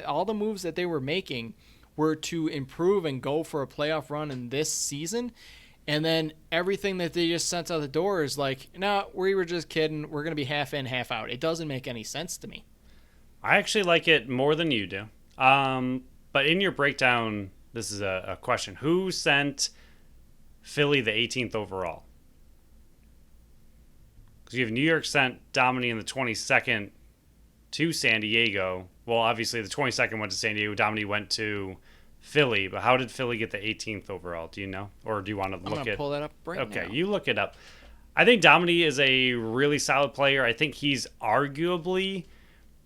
all the moves that they were making were to improve and go for a playoff run in this season. And then everything that they just sent out the door is like, no, we were just kidding. We're going to be half in, half out. It doesn't make any sense to me. I actually like it more than you do. But in your breakdown, this is a question. Who sent Philly the 18th overall? Because you have New York sent Dominy in the 22nd to San Diego. Well, obviously the 22nd went to San Diego. Dominy went to Philly. But how did Philly get the 18th overall? Do you know? Or do you want to look at it? I'm going to pull that up right now. Okay, you look it up. I think Dominy is a really solid player. I think he's arguably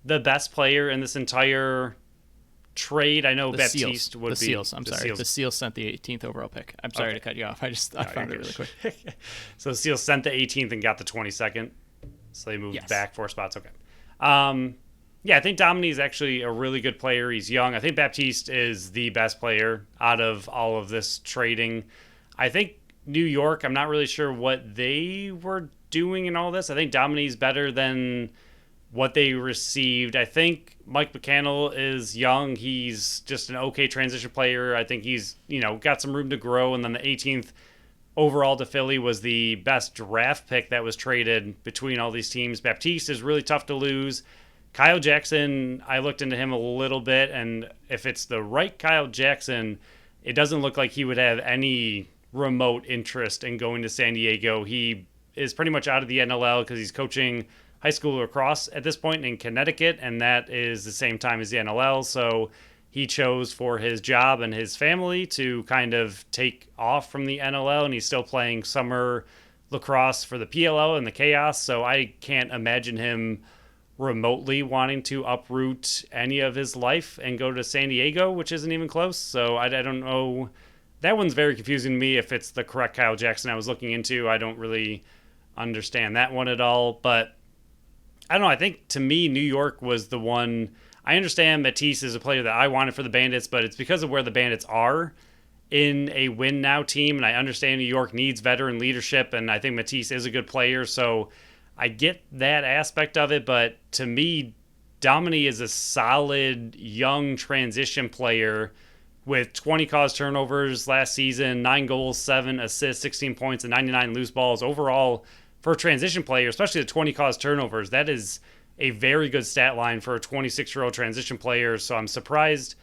the best player in this entire trade. I know Baptiste would be... The Seals sent the 18th overall pick. I'm sorry to cut you off. I found it really quick. So the Seals sent the 18th and got the 22nd. So they moved back 4 spots. Okay. I think Dominy is actually a really good player. He's young. I think Baptiste is the best player out of all of this trading. I think New York, I'm not really sure what they were doing in all this. I think Dominy's better than what they received. I think Mike McCannell is young. He's just an okay transition player. I think he's, got some room to grow. And then the 18th overall to Philly was the best draft pick that was traded between all these teams. Baptiste is really tough to lose. Kyle Jackson, I looked into him a little bit, and if it's the right Kyle Jackson, it doesn't look like he would have any remote interest in going to San Diego. He is pretty much out of the NLL because he's coaching high school lacrosse at this point in Connecticut, and that is the same time as the NLL. So he chose for his job and his family to kind of take off from the NLL, and he's still playing summer lacrosse for the PLL and the Chaos. So I can't imagine him remotely wanting to uproot any of his life and go to San Diego, which isn't even close. So I don't know. That one's very confusing to me if it's the correct Kyle Jackson I was looking into. I don't really understand that one at all. But I don't know. I think to me, New York was the one. I understand Matisse is a player that I wanted for the Bandits, but it's because of where the Bandits are in a win now team. And I understand New York needs veteran leadership, and I think Matisse is a good player. So I get that aspect of it. But to me, Dominy is a solid young transition player with 20 caused turnovers last season, 9 goals, 7 assists, 16 points, and 99 loose balls. Overall, for a transition player, especially the 20 caused turnovers, that is a very good stat line for a 26-year-old transition player. So I'm surprised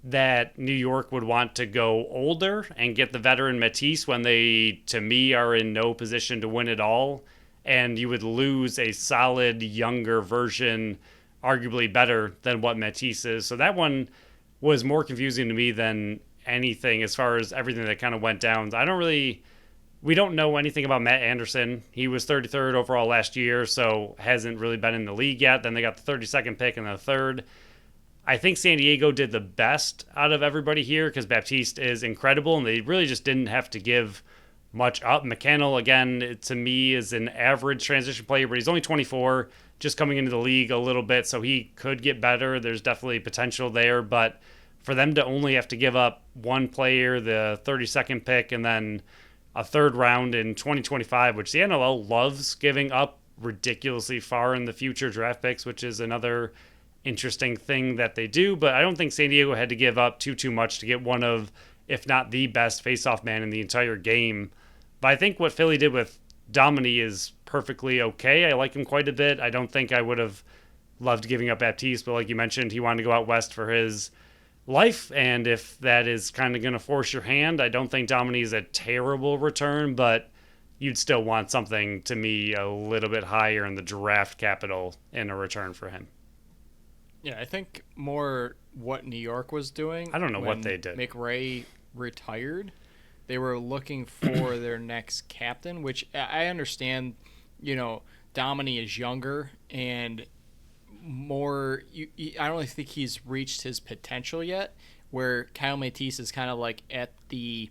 that New York would want to go older and get the veteran Matisse when they, to me, are in no position to win it all. And you would lose a solid, younger version, arguably better than what Matisse is. So that one was more confusing to me than anything as far as everything that kind of went down. We don't know anything about Matt Anderson. He was 33rd overall last year, so hasn't really been in the league yet. Then they got the 32nd pick and the 3rd. I think San Diego did the best out of everybody here because Baptiste is incredible, and they really just didn't have to give much up. McCannell, again, to me, is an average transition player, but he's only 24, just coming into the league a little bit, so he could get better. There's definitely potential there, but for them to only have to give up one player, the 32nd pick, and then a third round in 2025, which the NLL loves giving up ridiculously far in the future draft picks, which is another interesting thing that they do. But I don't think San Diego had to give up too much to get one of, if not the best faceoff man in the entire game. But I think what Philly did with Domini is perfectly okay. I like him quite a bit. I don't think I would have loved giving up Baptiste, but like you mentioned, he wanted to go out west for his life, and if that is kind of going to force your hand, I don't think Domini is a terrible return, but you'd still want something, to me, a little bit higher in the draft capital in a return for him. Yeah, I think more what New York was doing. I don't know what they did. McRae retired. They were looking for their next captain, which I understand, Domini is younger and more. I don't think he's reached his potential yet, where Kyle Matisse is kind of like at the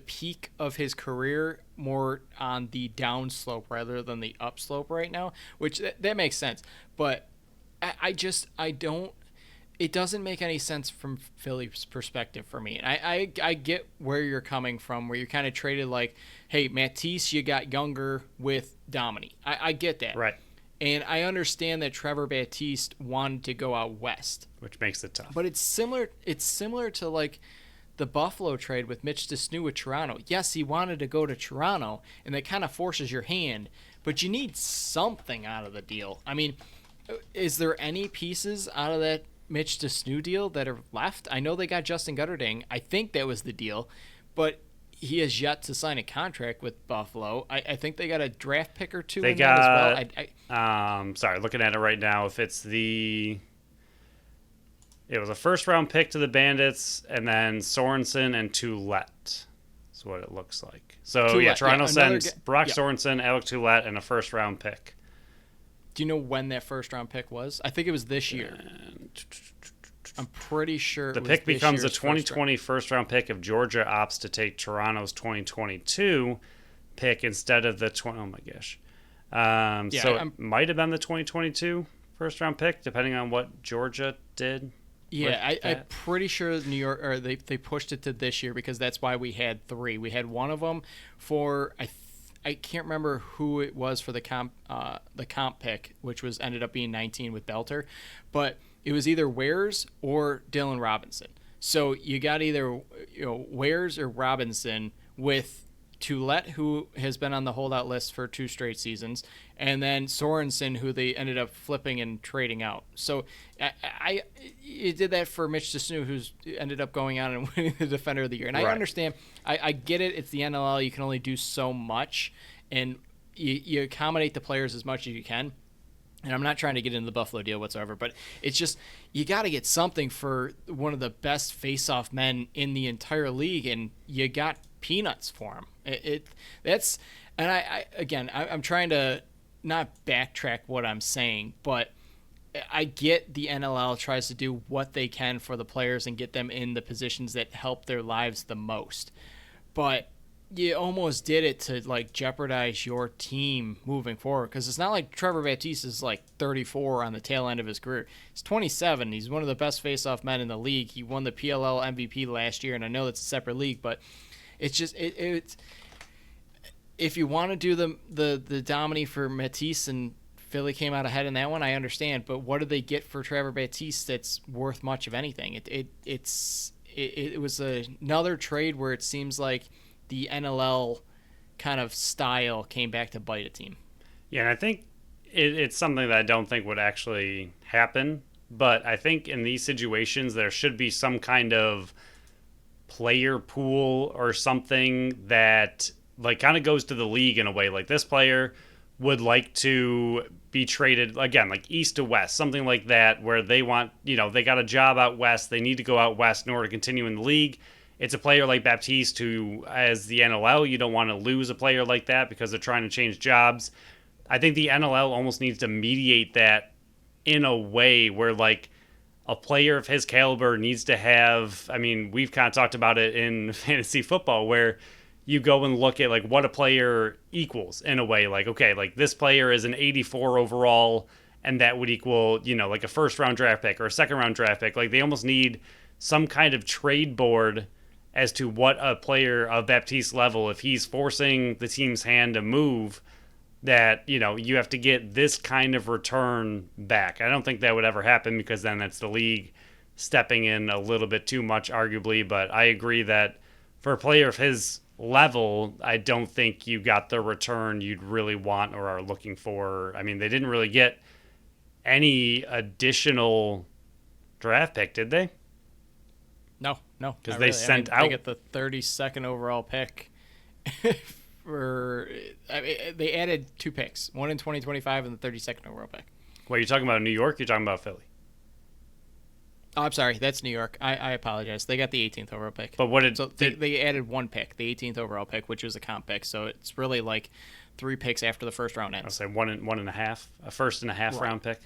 peak of his career, more on the downslope rather than the upslope right now, which that makes sense. But I don't. It doesn't make any sense from Philly's perspective for me. And I get where you're coming from, where you're kind of traded like, hey, Matisse, you got younger with Domini. I get that. Right. And I understand that Trevor Baptiste wanted to go out west, which makes it tough. But it's similar to like the Buffalo trade with Mitch Desnew with Toronto. Yes, he wanted to go to Toronto, and that kind of forces your hand, but you need something out of the deal. I mean, is there any pieces out of that Mitch Desnew deal that are left? I know they got Justin Gutterding. I think that was the deal, but he has yet to sign a contract with Buffalo. I think they got a draft pick or two that as well. Sorry, looking at it right now. If it was a first-round pick to the Bandits, and then Sorensen and Toulette. That's what it looks like. So, Toulette, Toronto sent Brock Sorensen, Alec Toulette, and a first-round pick. Do you know when that first-round pick was? I think it was this year. I'm pretty sure the pick becomes a 2020 first-round pick if Georgia opts to take Toronto's 2022 pick instead of the oh my gosh. So it might have been the 2022 first-round pick, depending on what Georgia did. Yeah, I'm pretty sure New York, or they pushed it to this year, because that's why we had three. We had one of them for I can't remember who it was for the comp pick, which ended up being 19 with Belter, but it was either Wares or Dylan Robinson. So you got either Wares or Robinson with Toulette, who has been on the holdout list for 2 straight seasons, and then Sorensen, who they ended up flipping and trading out. So you did that for Mitch Desnew, who's ended up going out and winning the Defender of the Year. And I understand. I get it. It's the NLL. You can only do so much, and you accommodate the players as much as you can. And I'm not trying to get into the Buffalo deal whatsoever, but it's just you got to get something for one of the best face-off men in the entire league, and you got peanuts for him. I'm trying to not backtrack what I'm saying, but I get the NLL tries to do what they can for the players and get them in the positions that help their lives the most, but you almost did it to like jeopardize your team moving forward, because it's not like Trevor Baptiste is like 34 on the tail end of his career. He's 27. He's one of the best face-off men in the league. He won the PLL MVP last year, and I know that's a separate league, but it's just it's if you want to do the Domini for Matisse and Philly came out ahead in that one, I understand. But what did they get for Trevor Baptiste that's worth much of anything? It was another trade where it seems like the NLL kind of style came back to bite a team. Yeah, and I think it's something that I don't think would actually happen. But I think in these situations, there should be some kind of player pool or something that like kind of goes to the league in a way. Like this player would like to be traded, again, like east to west, something like that, where they want, they got a job out west. They need to go out west in order to continue in the league. It's a player like Baptiste who, as the NLL, you don't want to lose a player like that because they're trying to change jobs. I think the NLL almost needs to mediate that in a way where, like, a player of his caliber needs to have, I mean, we've kind of talked about it in fantasy football where you go and look at like what a player equals in a way. Like, okay, like this player is an 84 overall, and that would equal, like a first round draft pick or a second round draft pick. Like they almost need some kind of trade board as to what a player of Baptiste's level, if he's forcing the team's hand to move, that, you have to get this kind of return back. I don't think that would ever happen because then that's the league stepping in a little bit too much, arguably. But I agree that for a player of his level, I don't think you got the return you'd really want or are looking for. I mean, they didn't really get any additional draft pick, did they? No, because they sent out. They get the 32nd overall pick. They added 2 picks, one in 2025 and the 32nd overall pick. Wait, you're talking about New York? You're talking about Philly? Oh, I'm sorry, that's New York. I apologize. They got the 18th overall pick. But what they added 1 pick, the 18th overall pick, which was a comp pick. So it's really like 3 picks after the first round ends. I'll say one and a half, a first and a half round pick.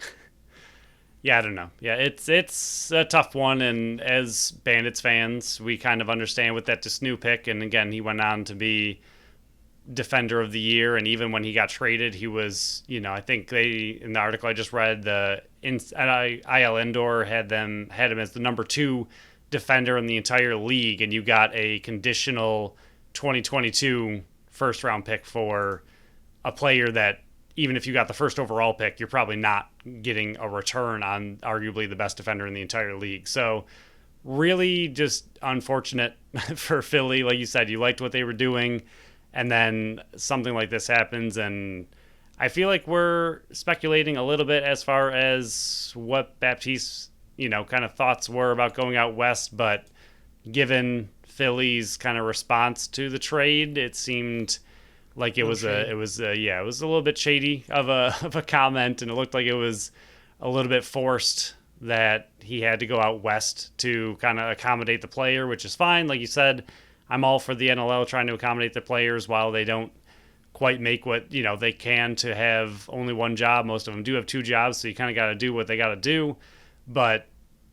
Yeah, I don't know. Yeah, it's a tough one, and as Bandits fans, we kind of understand with that Desnu pick. And again, he went on to be Defender of the Year, and even when he got traded, he was, I think in the article I just read, the IL Indoor had him as the number 2 defender in the entire league, and you got a conditional 2022 first round pick for a player that, even if you got the first overall pick, you're probably not getting a return on arguably the best defender in the entire league. So really just unfortunate for Philly. Like you said, you liked what they were doing, and then something like this happens. And I feel like we're speculating a little bit as far as what Baptiste's, kind of thoughts were about going out west. But given Philly's kind of response to the trade, it seemed like it was a little bit shady of a comment, and it looked like it was a little bit forced that he had to go out west to kind of accommodate the player, which is fine. Like you said, I'm all for the NLL trying to accommodate the players while they don't quite make what they can to have only one job. Most of them do have 2 jobs, so you kind of got to do what they got to do. But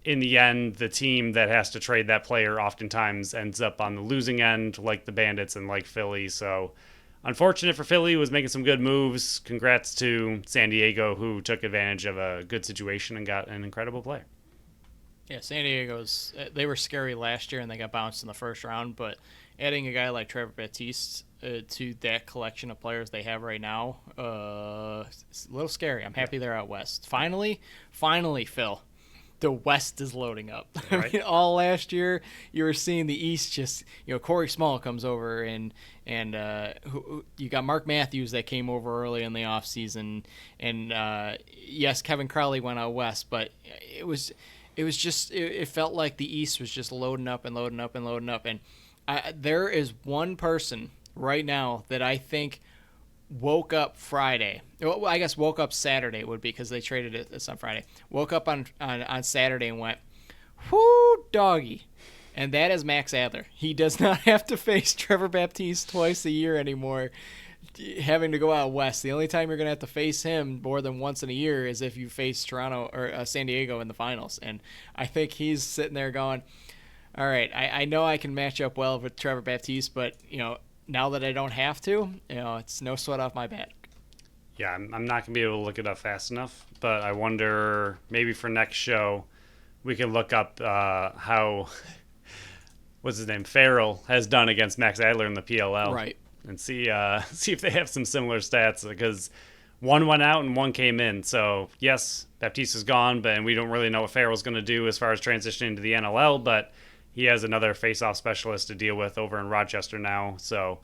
in the end, the team that has to trade that player oftentimes ends up on the losing end, like the Bandits and like Philly. So unfortunate for Philly, was making some good moves. Congrats to San Diego, who took advantage of a good situation and got an incredible player. Yeah, San Diego's, they were scary last year and they got bounced in the first round, but adding a guy like Trevor Baptiste to that collection of players they have right now, it's a little scary. I'm happy they're out west. Finally, Phil, the West is loading up. Right. I mean, all last year you were seeing the East just, Corey Small comes over and you got Mark Matthews that came over early in the offseason, and yes, Kevin Crowley went out west, but it felt like the East was just loading up and loading up and loading up. And there is one person right now that I think woke up Friday. Well, I guess woke up Saturday would be, because they traded it on Friday. Woke up on Saturday and went, whoo, doggy. And that is Max Adler. He does not have to face Trevor Baptiste twice a year anymore, having to go out west. The only time you're going to have to face him more than once in a year is if you face Toronto or San Diego in the finals. And I think he's sitting there going, all right, I know I can match up well with Trevor Baptiste, but, now that I don't have to, it's no sweat off my back. Yeah, I'm not going to be able to look it up fast enough, but I wonder, maybe for next show, we can look up how, what's his name, Farrell has done against Max Adler in the PLL. Right. And see if they have some similar stats, because one went out and one came in. So, yes, Baptiste is gone, but we don't really know what Farrell's going to do as far as transitioning to the NLL, but he has another face-off specialist to deal with over in Rochester now. So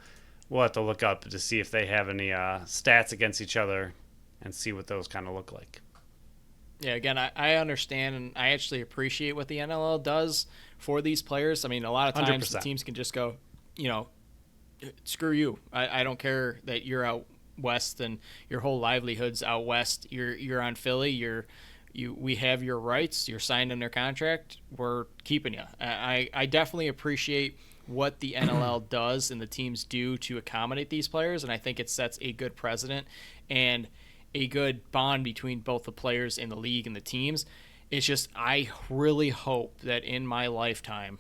we'll have to look up to see if they have any stats against each other and see what those kind of look like. Yeah, again, I understand, and I actually appreciate what the NLL does for these players. I mean, a lot of times 100%. The teams can just go, screw you. I don't care that you're out west and your whole livelihood's out west. You're on Philly. We have your rights. You're signed under contract. We're keeping you. I definitely appreciate what the NLL does and the teams do to accommodate these players, and I think it sets a good precedent and a good bond between both the players in the league and the teams. It's just, I really hope that in my lifetime,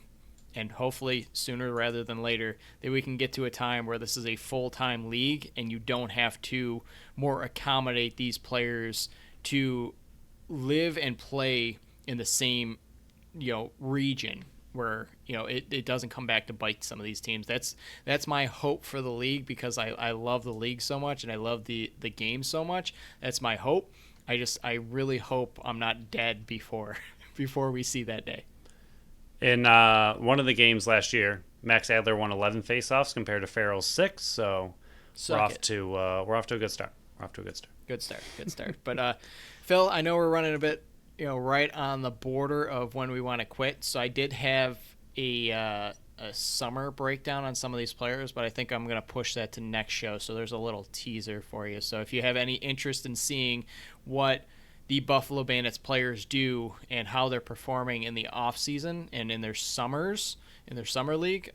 and hopefully sooner rather than later, that we can get to a time where this is a full-time league and you don't have to more accommodate these players to live and play in the same, region where, it doesn't come back to bite some of these teams. That's my hope for the league, because I love the league so much and I love the game so much. That's my hope. I really hope I'm not dead before we see that day. In one of the games last year, Max Adler won 11 faceoffs compared to Farrell's 6, so we're off to a good start. Good start. But Phil, I know we're running a bit, right on the border of when we want to quit. So I did have a summer breakdown on some of these players, but I think I'm going to push that to next show. So there's a little teaser for you. So if you have any interest in seeing what the Buffalo Bandits players do and how they're performing in the off season and in their summer league,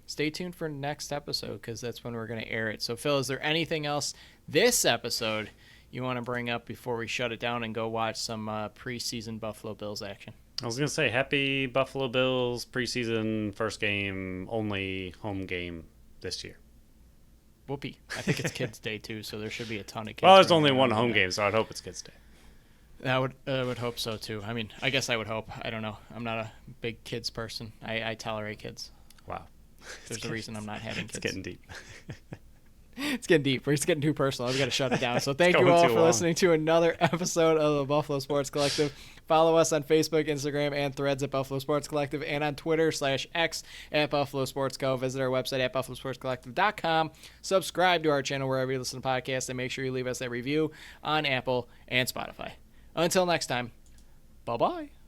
stay tuned for next episode, because that's when we're going to air it. So Phil, is there anything else this episode you want to bring up before we shut it down and go watch some preseason Buffalo Bills action? I was going to say, happy Buffalo Bills preseason first game, only home game this year. Whoopee. I think it's Kids Day too, so there should be a ton of kids. Well, there's only one home game, so I'd hope it's Kids Day. I would hope so too. I mean, I guess I would hope. I don't know. I'm not a big kids person. I tolerate kids. Wow. There's a reason I'm not having kids. It's getting deep. It's getting deep. It's getting too personal. I've got to shut it down. So thank you all for listening to another episode of the Buffalo Sports Collective. Follow us on Facebook, Instagram, and Threads at Buffalo Sports Collective, and on Twitter /X at Buffalo Sports Co. Visit our website at buffalosportscollective.com. Subscribe to our channel wherever you listen to podcasts, and make sure you leave us a review on Apple and Spotify. Until next time, bye-bye.